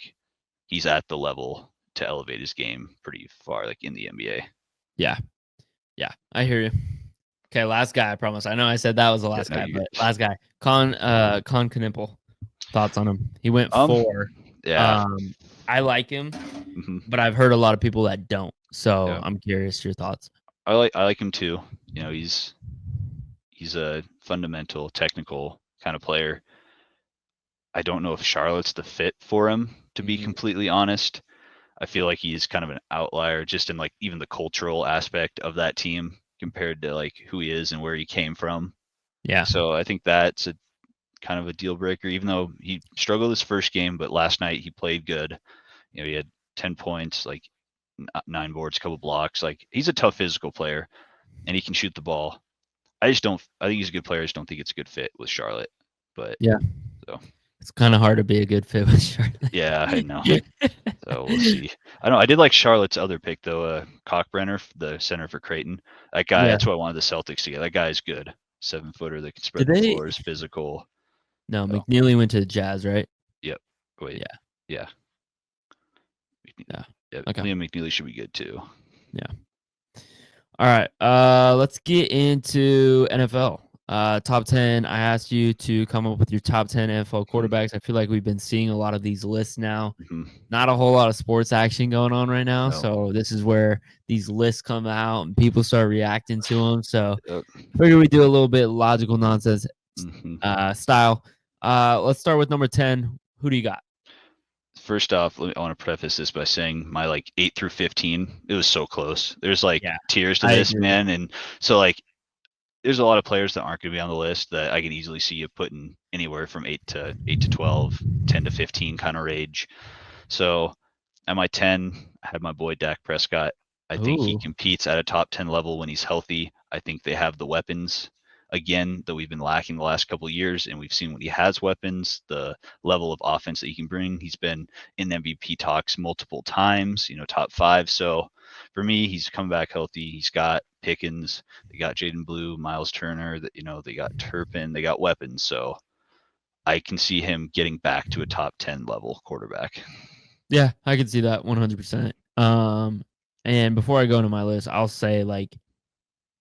he's at the level to elevate his game pretty far, like in the NBA. yeah, yeah. I hear you. Okay, last guy. I promise. I know I said that was the Yeah, last no, guy, you but last guy, Con Knipple. Thoughts on him? He went um, 4. yeah, Um, I like him, hmm but I've heard a lot of people that don't. So yeah. I'm curious your thoughts. I like him too. He's a fundamental, technical kind of player. I don't know if Charlotte's the fit for him, to be Mhm. completely honest. I feel like he's kind of an outlier just in like even the cultural aspect of that team compared to like who he is and where he came from. Yeah, So I think that's a kind of a deal breaker, even though he struggled his first game, but last night he played good. He had 10 points, like 9 boards, couple blocks. Like he's a tough physical player and he can shoot the ball. I think he's a good player. I just don't think it's a good fit with Charlotte. But yeah. so It's kind of hard to be a good fit with Charlotte. yeah, I know. So we'll see. I don't know. I did like Charlotte's other pick though, Cockbrenner, the center for Creighton. That guy, Yeah. that's what I wanted the Celtics to get. That guy is good. 7-footer that can Did spread the they? floor, is physical. No, So McNeely went to the Jazz, right? yep. Wait. Yeah. Yeah. Yeah. Yeah. Okay. Liam McNeely should be good too. Yeah. All right. Let's get into NFL. Top 10. I asked you to come up with your top 10 NFL Mhm. quarterbacks. I feel like we've been seeing a lot of these lists now. Mhm. Not a whole lot of sports action going on right now. No. So this is where these lists come out and people start reacting to them. So Yep. figure we do a little bit logical nonsense Mhm. style. Let's start with number 10. Who do you got? First off, I want to preface this by saying my like 8 through 15, it was so close. There's like Yeah, tiers to I this, agree. man, and so like there's a lot of players that aren't going to be on the list that I could easily see you putting anywhere from 8 to 12, 10 to 15 kind of range. So at my 10, I had my boy Dak Prescott. I think he Ooh, competes at a top 10 level when he's healthy. I think they have the weapons again that we've been lacking the last couple of years, and we've seen when he has weapons, the level of offense that he can bring. He's been in MVP talks multiple times, top 5. So for me, he's come back healthy. He's got Pickens, they got Jaden Blue, Miles Turner, that they got Turpin, they got weapons. So I can see him getting back to a top 10 level quarterback. yeah, I can see that 100%. And before I go into my list, I'll say like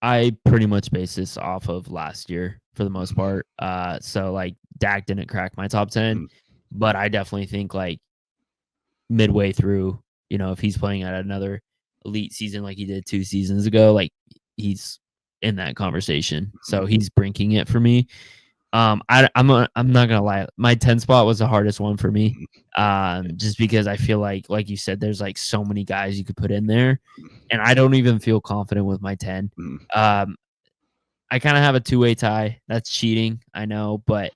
I pretty much base this off of last year for the most part. So like Dak didn't crack my top 10, Mhm. but I definitely think like midway through, if he's playing at another elite season like he did 2 seasons ago, like he's in that conversation. So he's brinking it for me. I'm not gonna lie. My 10 spot was the hardest one for me. Mhm. Just because I feel like you said, there's like so many guys you could put in there, and I don't even feel confident with my 10. Mhm. Um, I kind of have a two-way tie. That's cheating, I know, but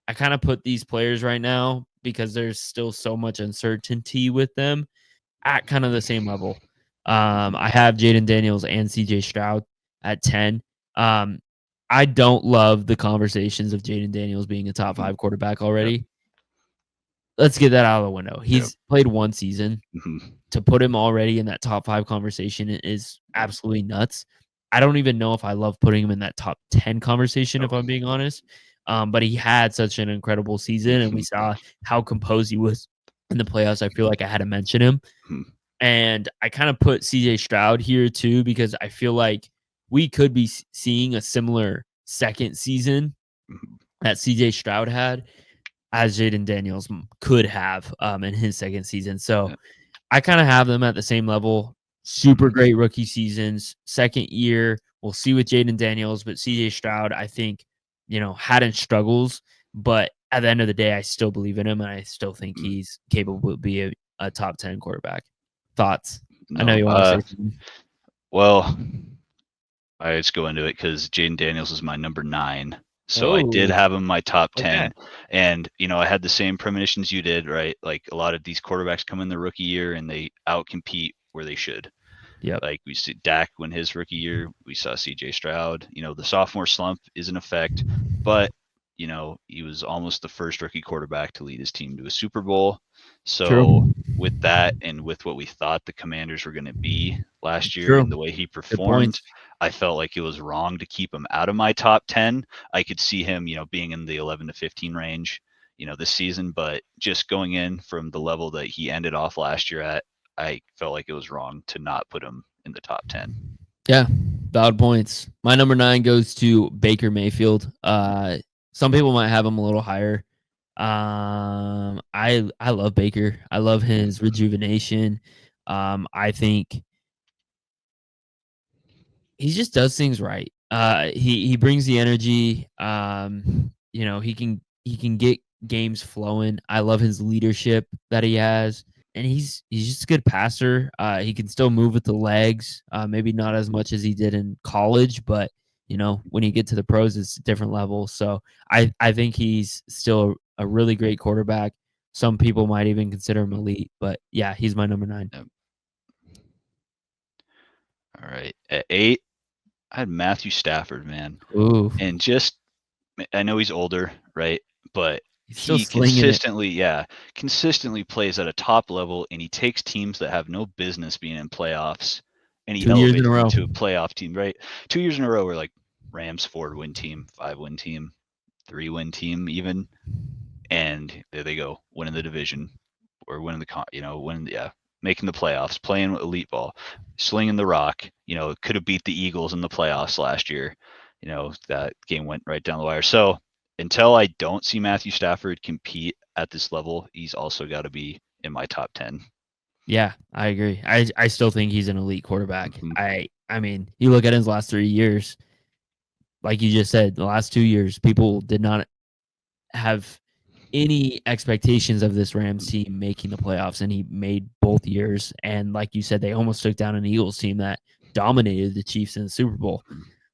I kind of put these players right now because there's still so much uncertainty with them. at kind of the same level. I have Jaden Daniels and CJ Stroud at 10. Um, I don't love the conversations of Jaden Daniels being a top Mhm. 5 quarterback Yep. already. Let's get that out of the window. Yep. He's played one season. Mhm. To put him already in that top 5 conversation is Yep. absolutely nuts. I don't even know if I love putting him in that top 10 conversation, if Oh. I'm being honest. But he had such an incredible season, and we Mhm. saw how composed he was in the playoffs. I feel like I had to mention him. Mhm. And I kind of put CJ Stroud here too, because I feel like we could be seeing a similar second season Mhm. that CJ Stroud had as Jaden Daniels could have in his second season. So Yep. I kind of have them at the same level. Super Mhm. great rookie seasons. Second year, we'll see with Jaden Daniels, but CJ Stroud, I think, had his struggles, but at the end of the day, I still believe in him, and I still think Mhm. he's capable of being a top 10 quarterback. Thoughts? I know No. you want to say something. Well, I just go into it because Jaden Daniels is my number 9. So I did Oh, have him my top okay. 10. And, I had the same premonitions you did, right? Like a lot of these quarterbacks come in the rookie year and they outcompete where they should. Yep. Like we see Dak win his rookie year. We saw CJ Stroud. The sophomore slump is in effect, but, he was almost the first rookie quarterback to lead his team to a Super Bowl. So True. with that and with what we thought the Commanders were going to be last year and True. the way he Good performed, points. I felt like it was wrong to keep him out of my top 10. I could see him, being in the 11 to 15 range, this season, but just going in from the level that he ended off last year at, I felt like it was wrong to not put him in the top 10. Yeah, valid points. My number 9 goes to Baker Mayfield. Some people might have him a little higher. I love Baker. I love his rejuvenation. I think he just does things right. He brings the energy. He can get games flowing. I love his leadership that he has, and he's just a good passer. He can still move with the legs. Maybe not as much as he did in college, but when you get to the pros, it's a different level. So I think he's still a really great quarterback. Some people might even consider him elite, but yeah, he's my number 9. Yep. All right. At 8, I had Matthew Stafford, man. Ooh, And just, I know he's older, right? But he's still he slinging it consistently plays at a top level, and he takes teams that have no business being in playoffs, and he 2 years in a elevates them row. to a playoff team, right? 2 years in a row, we're like Rams 4-win team, 5-win team, 3-win team, even, and there they go, winning the division or winning making the playoffs, playing elite ball, slinging the rock. Could have beat the Eagles in the playoffs last year. That game went right down the wire. So until I don't see Matthew Stafford compete at this level, he's also got to be in my top 10. Yeah, I agree. I still think he's an elite quarterback. Mm-hmm. I mean, you look at his last 3 years, like you just said, the last 2 years, people did not have any expectations of this Rams team making the playoffs, and he made both years. And like you said, they almost took down an Eagles team that dominated the Chiefs in the Super Bowl.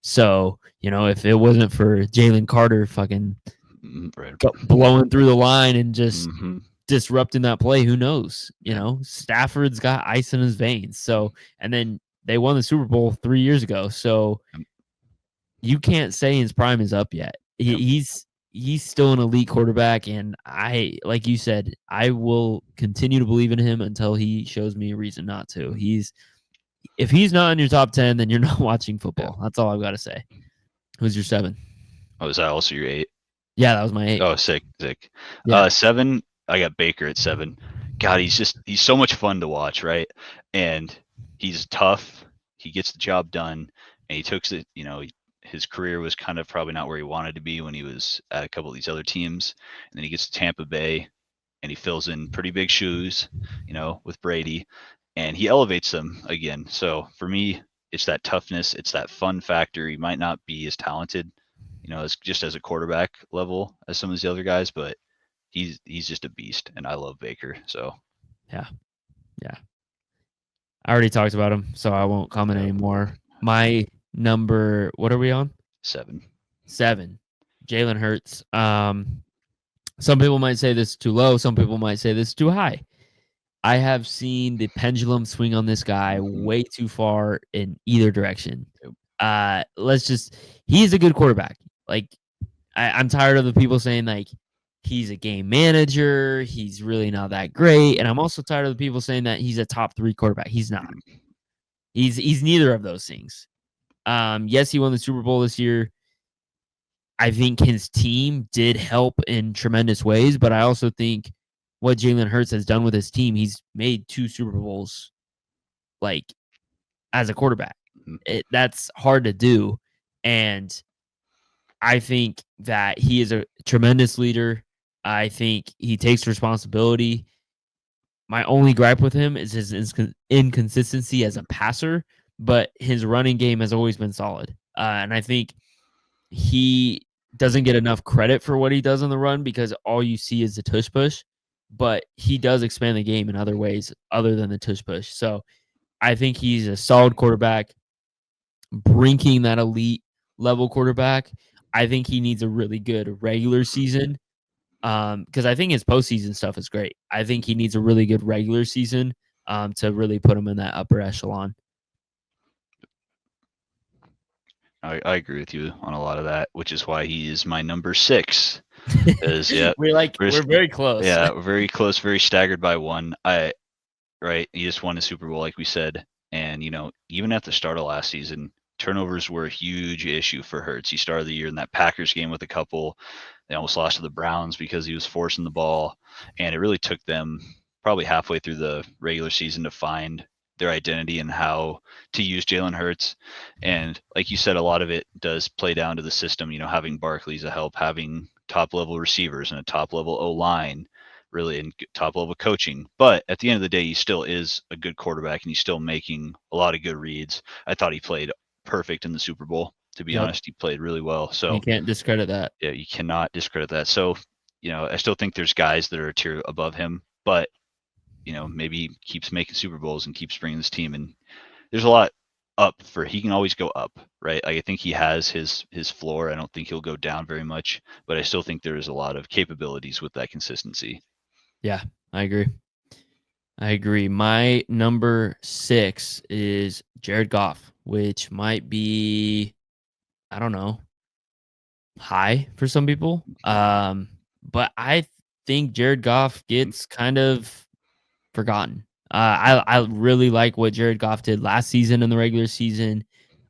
So, if it wasn't for Jalen Carter fucking Mm-hmm. Right. blowing through the line and just Mm-hmm. disrupting that play, who knows? Yeah. Stafford's got ice in his veins. So, and then they won the Super Bowl 3 years ago. So Yep. you can't say his prime is up yet. Yep. He's still an elite quarterback, and like you said, I will continue to believe in him until he shows me a reason not to. If he's not in your top 10, then you're not watching Yeah. football. That's all I've got to say. Who's your 7? Oh, is that also your 8? Yeah, that was my 8. Oh, sick, sick. Yeah, 7, I got Baker at 7. God, he's so much fun to watch, right? And he's tough. He gets the job done, and he took it. His career was kind of probably not where he wanted to be when he was at a couple of these other teams, and then he gets to Tampa Bay, and he fills in pretty big shoes, with Brady, and he elevates them again. So for me, it's that toughness, it's that fun factor. He might not be as talented, as just as a quarterback level as some of these other guys, but he's just a beast, and I love Baker. So yeah, yeah. I already talked about him, so I won't comment yep, anymore. My number, what are we on? 7. 7, Jalen Hurts. Some people might say this is too low. Some people might say this is too high. I have seen the pendulum swing on this guy Mhm. way too far in either direction. Yep. He's a good quarterback. Like I'm tired of the people saying like he's a game manager, he's really not that great, and I'm also tired of the people saying that he's a top 3 quarterback. He's not. Mhm. He's neither of those things. Yes, he won the Super Bowl this year. I think his team did help in tremendous ways, but I also think what Jalen Hurts has done with his team, he's made 2 Super Bowls like as a quarterback. Mhm. That's hard to do, and I think that he is a tremendous leader. I think he takes responsibility. My only gripe with him is his inconsistency as a passer, but his running game has always been solid. And I think he doesn't get enough credit for what he does on the run because all you see is the tush push, but he does expand the game in other ways other than the tush push. So I think he's a solid quarterback, brinking that elite level quarterback. I think he needs a really good regular season because I think his postseason stuff is great. I think he needs a really good regular season to really put him in that upper echelon. I agree with you on a lot of that, which is why he is my number 6. Is yeah, We're very close. yeah, very close, very staggered by one. Right, he just won a Super Bowl, like we said, and even at the start of last season, turnovers were a huge issue for Hurts. He started the year in that Packers game with a couple. They almost lost to the Browns because he was forcing the ball, and it really took them probably halfway through the regular season to find their identity and how to use Jalen Hurts. And like you said, a lot of it does play down to the system. Having Barkley's a help, having top level receivers and a top level O line, really in top level coaching. But at the end of the day, he still is a good quarterback and he's still making a lot of good reads. I thought he played perfect in the Super Bowl. To be Yep, honest, he played really well. you So can't discredit that. yeah, you cannot discredit that. So, I still think there's guys that are a tier above him, but maybe he keeps making Super Bowls and keeps bringing this team. And there's a lot up for. He can always go up, right? I think he has his floor. I don't think he'll go down very much, but I still think there is a lot of capabilities with that consistency. Yeah, I agree. I agree. My number 6 is Jared Goff, which might be, I don't know, high for some people. But I think Jared Goff gets kind of forgotten. I really like what Jared Goff did last season in the regular season.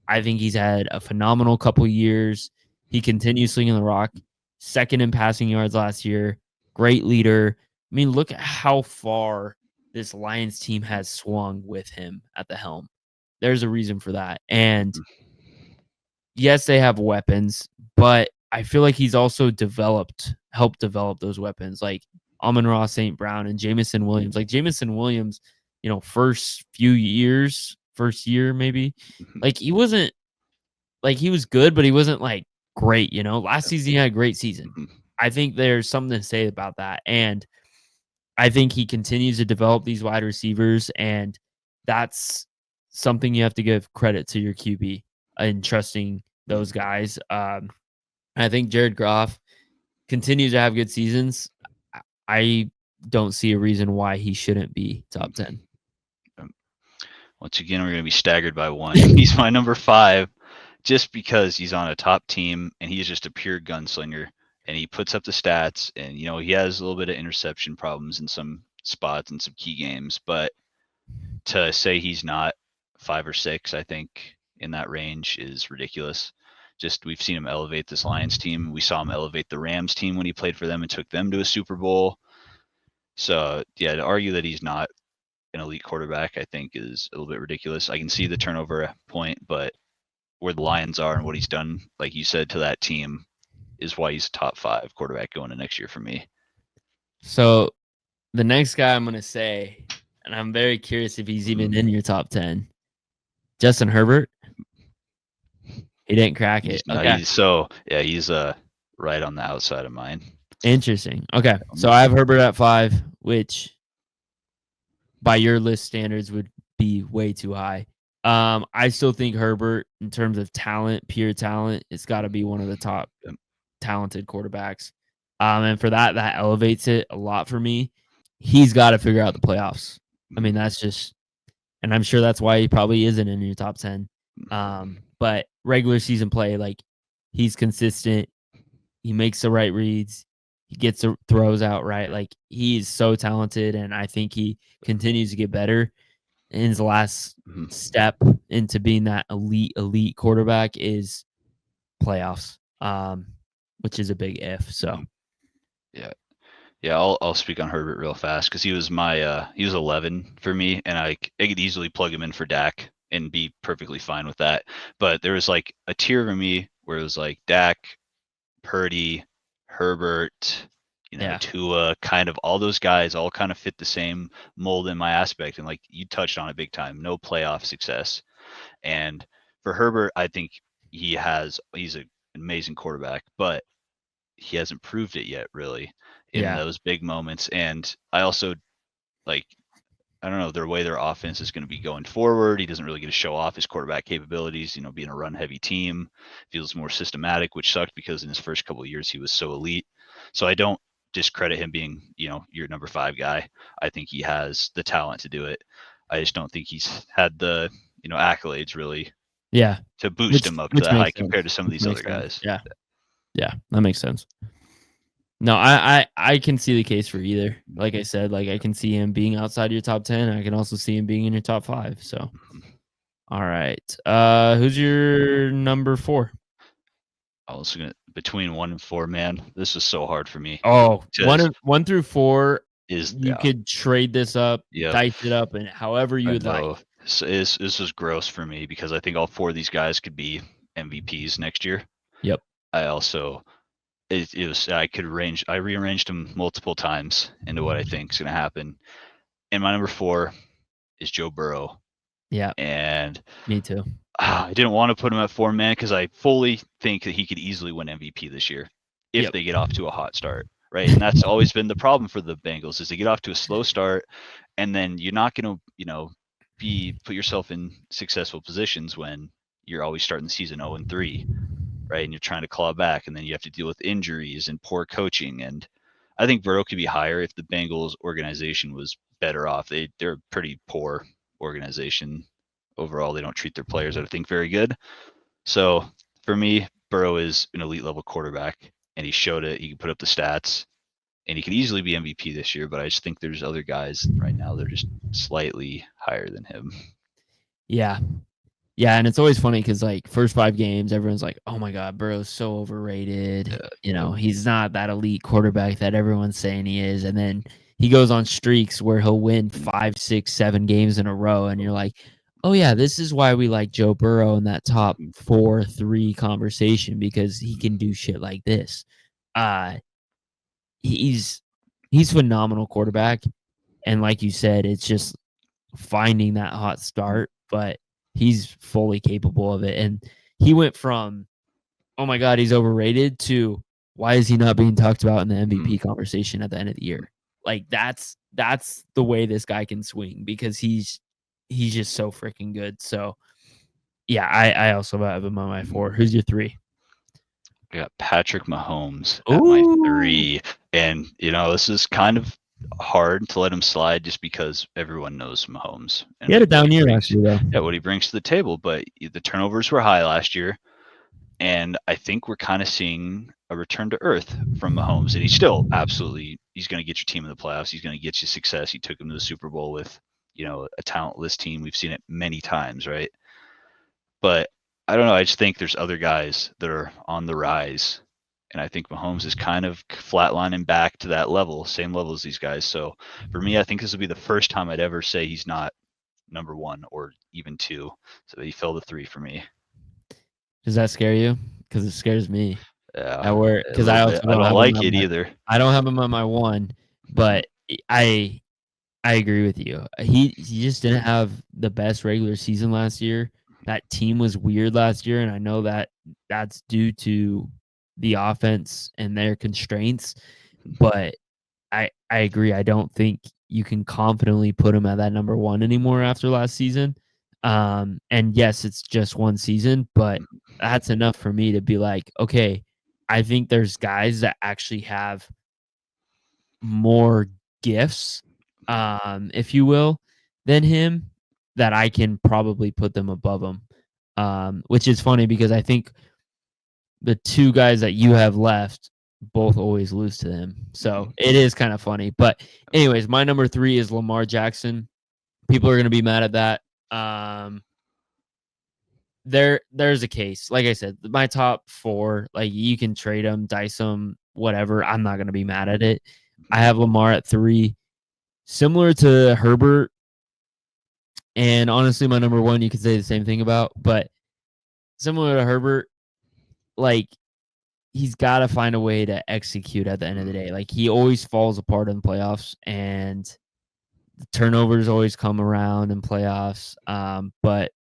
I think he's had a phenomenal couple years. He continues slinging the rock, second in passing yards last year. Great leader. I mean, look at how far this Lions team has swung with him at the helm. There's a reason for that. And yes, they have weapons, but I feel like he's also helped develop those weapons like Amon-Ra St. Brown and Jamison Williams. Like Jamison Williams, first year maybe, like he wasn't like he was good, but he wasn't like great. Last season he had a great season. Mhm. I think there's something to say about that, and I think he continues to develop these wide receivers, and that's something you have to give credit to your QB in trusting those guys. I think Jared Goff continues to have good seasons. I don't see a reason why he shouldn't be top 10. Um, Once again, we're going to be staggered by one. He's my number 5 just because he's on a top team and he's just a pure gunslinger and he puts up the stats and he has a little bit of interception problems in some spots and some key games, but to say he's not 5 or 6, I think in that range is ridiculous. Just we've seen him elevate this Lions team. We saw him elevate the Rams team when he played for them and took them to a Super Bowl. So yeah, to argue that he's not an elite quarterback, I think is a little bit ridiculous. I can see the turnover point, but where the Lions are and what he's done, like you said, to that team is why he's a top 5 quarterback going to next year for me. So the next guy I'm going to say, and I'm very curious if he's even in your top 10, Justin Herbert. He didn't crack He's it. not. Okay. He's right on the outside of mine. Interesting. Okay. So I have Herbert at 5, which by your list standards would be way too high. I still think Herbert, in terms of talent, pure talent, it's got to be one of the top talented quarterbacks. And for that elevates it a lot for me. He's got to figure out the playoffs. I mean, that's just, and I'm sure that's why he probably isn't in your top 10. But regular season play, like, he's consistent. He makes the right reads. He gets the throws out right. Like, he's so talented, and I think he continues to get better. And his last Mhm. step into being that elite quarterback is playoffs, which is a big if. So Mhm. Yeah. Yeah, I'll speak on Herbert real fast because he was 11 for me, and I could easily plug him in for Dak and be perfectly fine with that. But there was like a tier for me where it was like Dak, Purdy, Herbert, yeah, Tua, kind of all those guys all kind of fit the same mold in my aspect. And like you touched on it big time, no playoff success. And for Herbert, I think he's an amazing quarterback, but he hasn't proved it yet really in yeah, those big moments. And I also like I don't know their way their offense is going to be going forward. He doesn't really get to show off his quarterback capabilities. Being a run heavy team feels more systematic, which sucked because in his first couple of years he was so elite. So I don't discredit him being your number 5 guy. I think he has the talent to do it. I just don't think he's had the accolades really yeah. to boost Which him up to which that high makes compared sense. to some of Which these other makes sense. guys. Yeah, yeah, that makes sense. No, I can see the case for either. Like I said, like, I can see him being outside your top 10. I can also see him being in your top 5. So, all right. Who's your number 4? I was gonna between 1 and 4, man. This is so hard for me Oh, because 1 through 4, is you yeah, could trade this up, yep. dice it up, and however you I would like. know. This is gross for me because I think all 4 of these guys could be MVPs next year. Yep. I also it was I rearranged them multiple times into what I think is gonna happen. And my number 4 is Joe Burrow. Yeah, And me too. I didn't want to put him at 4 man because I fully think that he could easily win MVP this year if Yep. they get off to a hot start. Right. And that's always been the problem for the Bengals is they get off to a slow start and then you're not gonna, be put yourself in successful positions when you're always starting the season 0-3, right? And you're trying to claw back, and then you have to deal with injuries and poor coaching. And I think Burrow could be higher if the Bengals organization was better off. They're a pretty poor organization overall. They don't treat their players, I think, very good. So for me, Burrow is an elite level quarterback, and he showed it. He can put up the stats, and he could easily be MVP this year. But I just think there's other guys right now that are just slightly higher than him. Yeah. Yeah, and it's always funny because, like, first 5 games, everyone's like, "Oh my god, Burrow's so overrated." Yep. He's not that elite quarterback that everyone's saying he is, and then he goes on streaks where he'll win 5, 6, 7 games in a row, and you're like, "Oh, yeah, this is why we like Joe Burrow in that top 4, 3 conversation because he can do shit like this." Uh, he's he's phenomenal quarterback, and like you said, it's just finding that hot start, but he's fully capable of it. And he went from, oh my God, he's overrated to why is he not being talked about in the MVP conversation at the end of the year? Like that's the way this guy can swing because he's just so freaking good. So yeah, I also have him on my 4. Who's your 3? I got Patrick Mahomes at my Ooh, 3. And, this is kind of hard to let him slide just because everyone knows Mahomes he had and a down year last year though. what he brings to the table. But the turnovers were high last year. And I think we're kind of seeing a return to earth from Mahomes. And he's still he's going to get your team in the playoffs. He's going to get you success. He took him to the Super Bowl with, a talentless team. We've seen it many times, right? But I don't know. I just think there's other guys that are on the rise. And I think Mahomes is kind of flatlining back to that level, same level as these guys. So for me, I think this will be the first time I'd ever say he's not number 1 or even 2. So he fell to 3 for me. Does that scare you? Because it scares me. Yeah, At work, a because little I bit. also I don't don't have him like on it my either. I don't have him on my 1, but I agree with you. He just didn't have the best regular season last year. That team was weird last year, and I know that that's due to the offense and their constraints, but I agree. I don't think you can confidently put him at that number 1 anymore after last season. And yes, it's just 1 season, but that's enough for me to be like, okay, I think there's guys that actually have more gifts, if you will, than him that I can probably put them above him. Which is funny because I think the two guys that you have left both always lose to him. So it is kind of funny. But anyways, my number 3 is Lamar Jackson. People are going to be mad at that. There's a case. Like I said, my top 4, like you can trade them, dice them, whatever. I'm not going to be mad at it. I have Lamar at 3, similar to Herbert. And honestly, my number 1 you could say the same thing about, but similar to Herbert, like he's got to find a way to execute at the end of the day. Like he always falls apart in playoffs, and the turnovers always come around in playoffs. But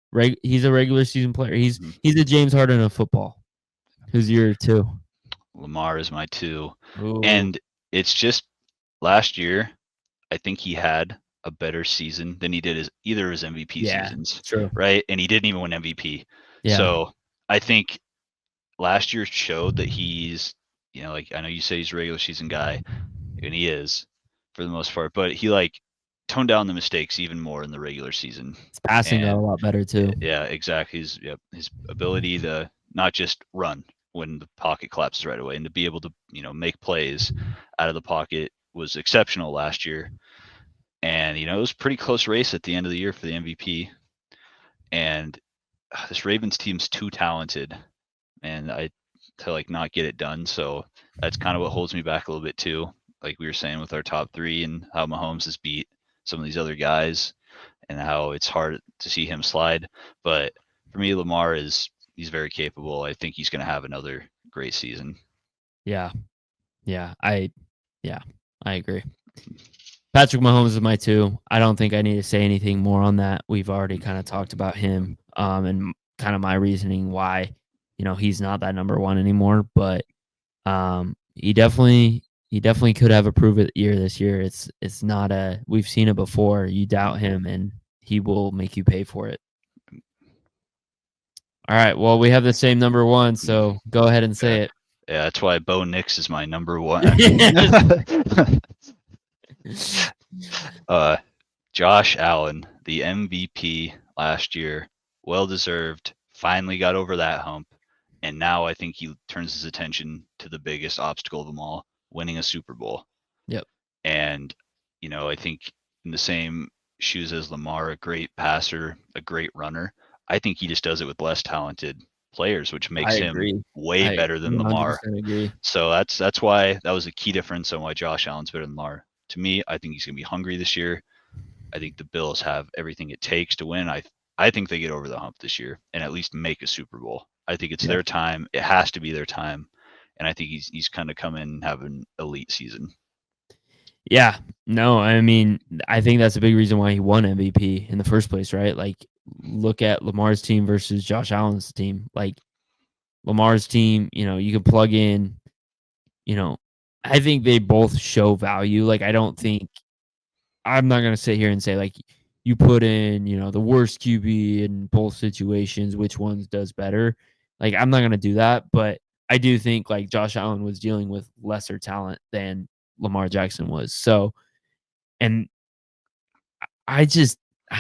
he's a regular season player. He's a James Harden of football. Who's your 2? Lamar is my 2. Ooh. And it's just last year, I think he had a better season than he did either of his MVP seasons. True. Right? And he didn't even win MVP. Yeah. So I think last year showed that he's, like I know you say he's a regular season guy, and he is for the most part, but he like toned down the mistakes even more in the regular season. His passing got a lot better too. Yeah, exactly. His ability to not just run when the pocket collapses right away and to be able to, make plays out of the pocket was exceptional last year. And, it was a pretty close race at the end of the year for the MVP. And this Ravens team's too talented, and to not get it done. So that's kind of what holds me back a little bit too. Like we were saying with our top 3 and how Mahomes has beat some of these other guys and how it's hard to see him slide. But for me, Lamar he's very capable. I think he's going to have another great season. Yeah. I agree. Patrick Mahomes is my 2. I don't think I need to say anything more on that. We've already kind of talked about him, and kind of my reasoning why, he's not that number 1 anymore. But he definitely could have a prove it year this year. It's not we've seen it before. You doubt him, and he will make you pay for it. All right. Well, we have the same number 1, so go ahead and say it. Yeah, that's why Bo Nix is my number 1. Josh Allen, the MVP last year, well deserved, finally got over that hump, and now I think he turns his attention to the biggest obstacle of them all, winning a Super Bowl. Yep. And I think in the same shoes as Lamar, a great passer, a great runner, I think he just does it with less talented players, which makes him way better than Lamar. Agree. So that's why that was a key difference on why Josh Allen's better than Lamar. To me, I think he's going to be hungry this year. I think the Bills have everything it takes to win. I think they get over the hump this year and at least make a Super Bowl. I think it's their time. It has to be their time. And I think he's kind of come in and have an elite season. Yeah. No, I mean, I think that's a big reason why he won MVP in the first place, right? Like, look at Lamar's team versus Josh Allen's team. Like, Lamar's team, you can plug in, I think they both show value. Like, I don't think, I'm not going to sit here and say, like, you put in, the worst QB in both situations, which ones does better. Like, I'm not going to do that. But I do think, like, Josh Allen was dealing with lesser talent than Lamar Jackson was. So, and I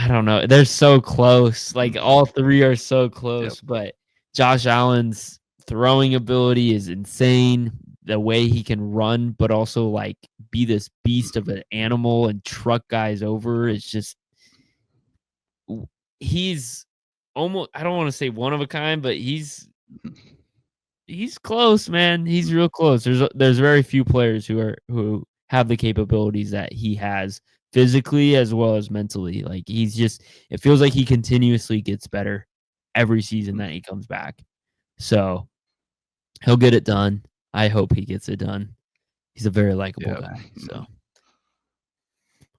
don't know. They're so close. Like, all 3 are so close. Yep. But Josh Allen's throwing ability is insane. The way he can run, but also like be this beast of an animal and truck guys over. It's just, he's almost, I don't want to say one of a kind, but he's close, man. He's real close. There's very few players who have the capabilities that he has physically as well as mentally. Like, it feels like he continuously gets better every season that he comes back. So he'll get it done. I hope he gets it done. He's a very likable guy. So,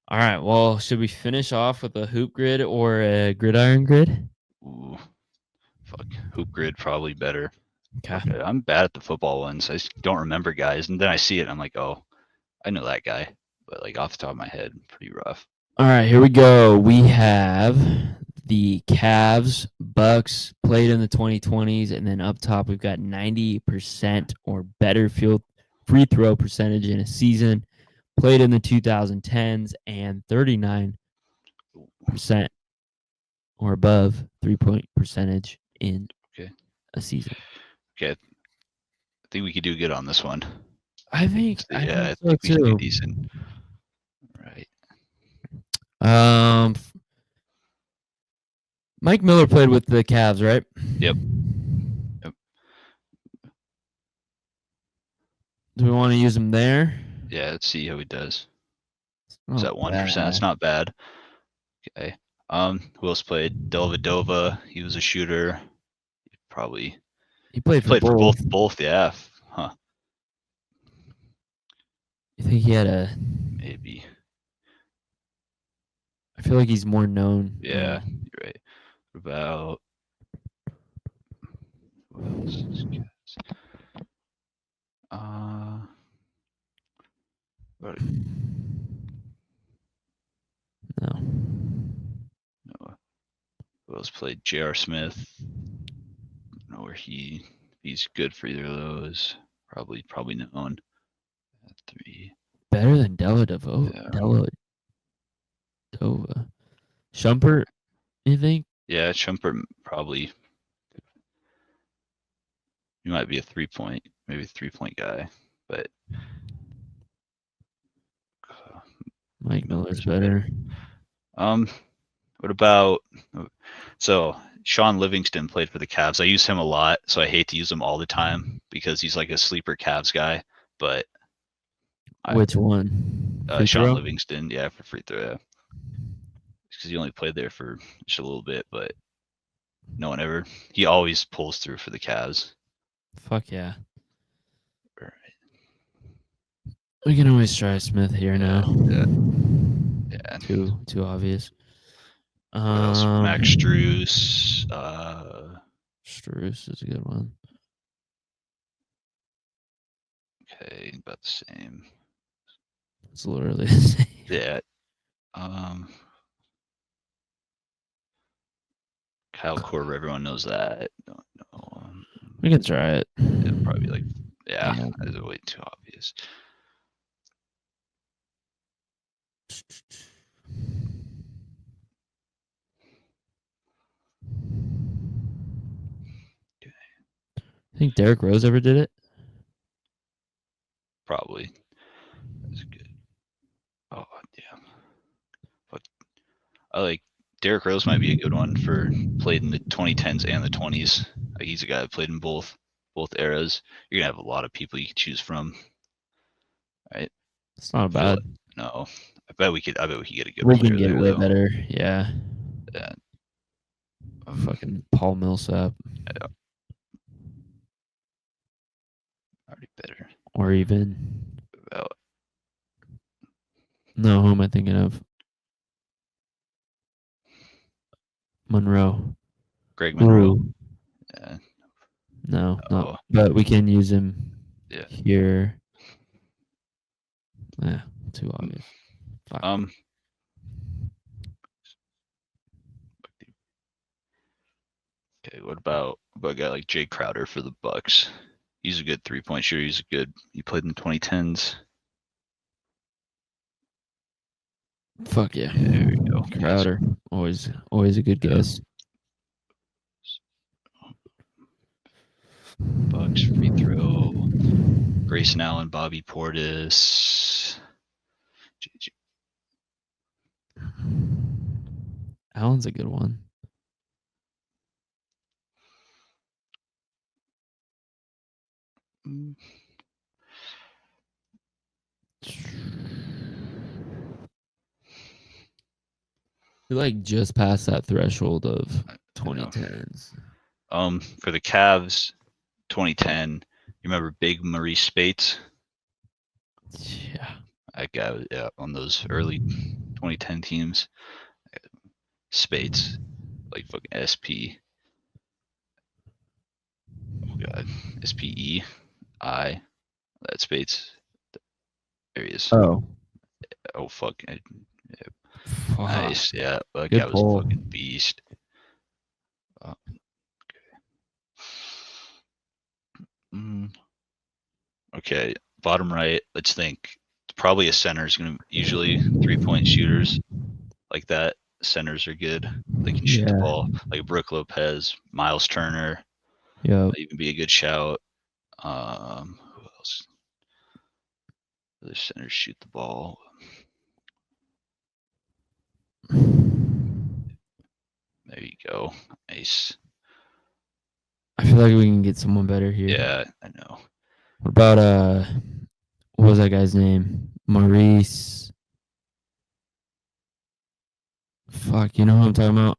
all right. Well, should we finish off with a hoop grid or a gridiron grid? Ooh, hoop grid probably better. Okay. I'm bad at the football ones. I just don't remember guys, and then I see it, and I'm like, oh, I know that guy, but like off the top of my head, pretty rough. All right, here we go. We have the Cavs, Bucks played in the 2020s, and then up top we've got 90% or better free throw percentage in a season, played in the 2010s, and 39% percent or above 3-point percentage in Okay. a season. Okay. I think we could do good on this one. I think I so think we can do too. decent. Right. Mike Miller played with the Cavs, right? Yep. Yep. Do we want to use him there? Yeah, let's see how he does. Oh, Is that 1%? That's not bad. Okay. Who else played? Dellavedova. He was a shooter. Probably He played for played for both. both. Yeah. Huh. You think he had a? Maybe. I feel like he's more known. Yeah. You're right. What about who else? What, No. no. Who else played? J.R. Smith. I don't know where he's good for either of those. Probably known. 3. Better than Dellavedova. Yeah. Dellavedova. Shumpert, you think? Yeah, Shumpert probably. He might be a 3-point, maybe 3-point guy, but Mike Miller's better. What about so Sean Livingston played for the Cavs. I use him a lot, so I hate to use him all the time because he's like a sleeper Cavs guy. But which one? Free Sean throw? Livingston, yeah, for free throw. Yeah. Because he only played there for just a little bit, but no one ever. He always pulls through for the Cavs. Fuck yeah. All right. We can always try Smith here now. Yeah. Too obvious. What else? Max Strus. Strus is a good one. Okay, about the same. It's literally the same. Yeah. Kyle Korver, everyone knows that. No. We can try it. Probably like, yeah. That's way too obvious. Think Derrick Rose ever did it? Probably. That's good. Oh, yeah. But I like Derrick Rose might be a good one for played in the 2010s and the 20s. Like he's a guy that played in both eras. You're gonna have a lot of people you can choose from, right? It's not bad. No, I bet we could get a good We player can get there, way though. better. Yeah. Yeah. Fucking Paul Millsap. Yeah. Already better. Or even. About. No, who am I thinking of? Monroe. Greg Monroe. Ooh. Yeah. No. But we can use him here. Yeah, too obvious. Fuck. Okay, what about a guy like Jay Crowder for the Bucks? He's a good 3-point shooter. He played in the 2010s. Fuck yeah. There we go. Crowder. Always a good guess. Bucks free throw. Grayson Allen, Bobby Portis. Allen's a good one. We like just past that threshold of 2010s. For the Cavs, 2010. You remember Big Maurice Spates? Yeah. That guy was on those early 2010 teams. Spates, like fucking SP. Oh god, SPEI. That Spates. There he is. Oh fuck. Fuck. Nice. Yeah, that Good guy was pull. a fucking beast. Okay, bottom right. Let's think. Probably a center is going to usually 3-point shooters like that. centers are good. They can shoot the ball. Like Brooke Lopez, Miles Turner. Yeah. Might even be a good shout. Who else? Other centers shoot the ball. There you go. Nice. I feel like we can get someone better here. Yeah, I know. What about what was that guy's name? Maurice. Fuck, you know who I'm talking about?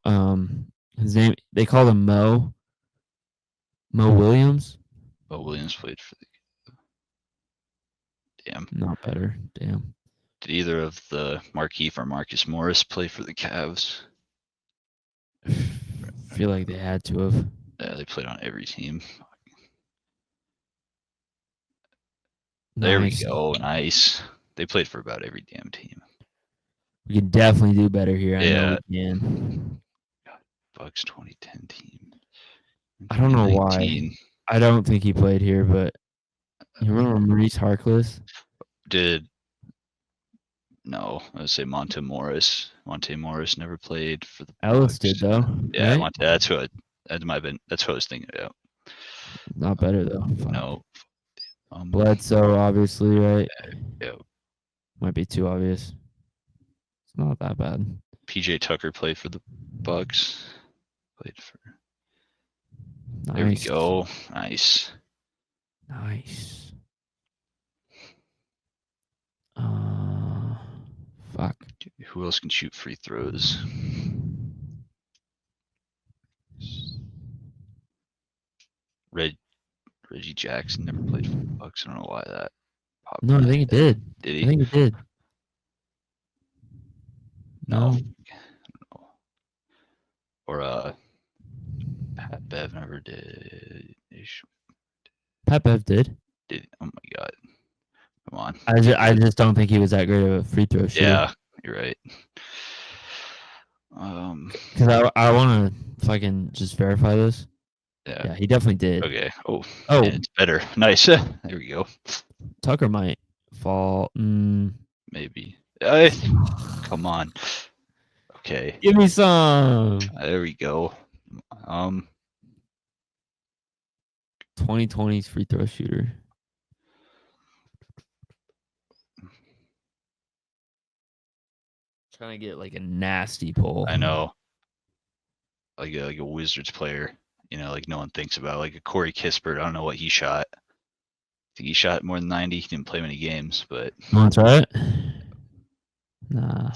His name, they called him Mo. Mo Williams? Oh, Williams played for the. Damn. Not better. Damn. Did either of the Markieff or Marcus Morris play for the Cavs? I feel like they had to have. Yeah, they played on every team. Nice. There we go. Nice. They played for about every damn team. We can definitely do better here. I know Yeah. we can. Bucks 2010 team. I don't know 2019. why. I don't think he played here, but you remember Maurice Harkless? No, I would say Monte Morris. Monte Morris never played for the Ellis Bucks. did though. Yeah, right? Monte. That's who might have been. That's what I was thinking about. Not better though. Fuck. No. Bledsoe, obviously, right? Yeah. Might be too obvious. It's not that bad. PJ Tucker played for the Bucks. Played for. Nice. There we go. Nice. Nice. Fuck. Who else can shoot free throws? Reggie Jackson never played for the Bucks. I don't know why that popped. No, I think he did. Did he? I think he did. No. Or Pat Bev never did. Pat Bev did. Oh my god. Come on. I just don't think he was that great of a free throw shooter. Yeah, you're right. Because I want to fucking just verify this. Yeah, he definitely did. Okay. Oh, man, it's better. Nice. There we go. Tucker might fall. Maybe. Come on. Okay. Give me some. There we go. 2020's free throw shooter. Trying to get like a nasty pull. I know. Like a Wizards player, like no one thinks about, like a Corey Kispert. I don't know what he shot. I think he shot more than 90. He didn't play many games, but. That's right. Nah.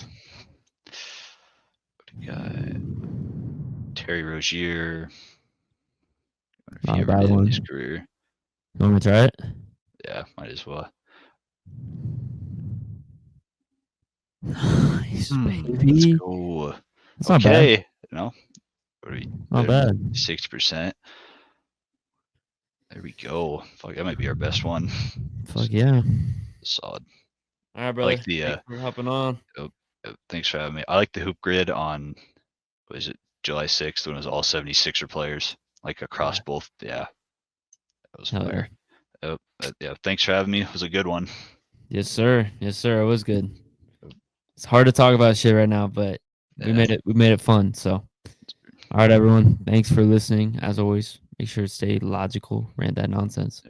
Terry Rozier. Not a bad one. His career. You want me to try it? Yeah, might as well. Nice, baby. Let's go. That's not bad. No. Not bad. 6%. There we go. Fuck, that might be our best one. Fuck yeah. Solid. All right, brother. I like the, thanks for hopping on. Thanks for having me. I like the hoop grid on, what is it, July 6th when it was all 76er players, like across both. Yeah. That was fire. Yeah, thanks for having me. It was a good one. Yes, sir. Yes, sir. It was good. It's hard to talk about shit right now, but we made it fun. So, all right, everyone. Thanks for listening. As always, make sure to stay logical, rant that nonsense.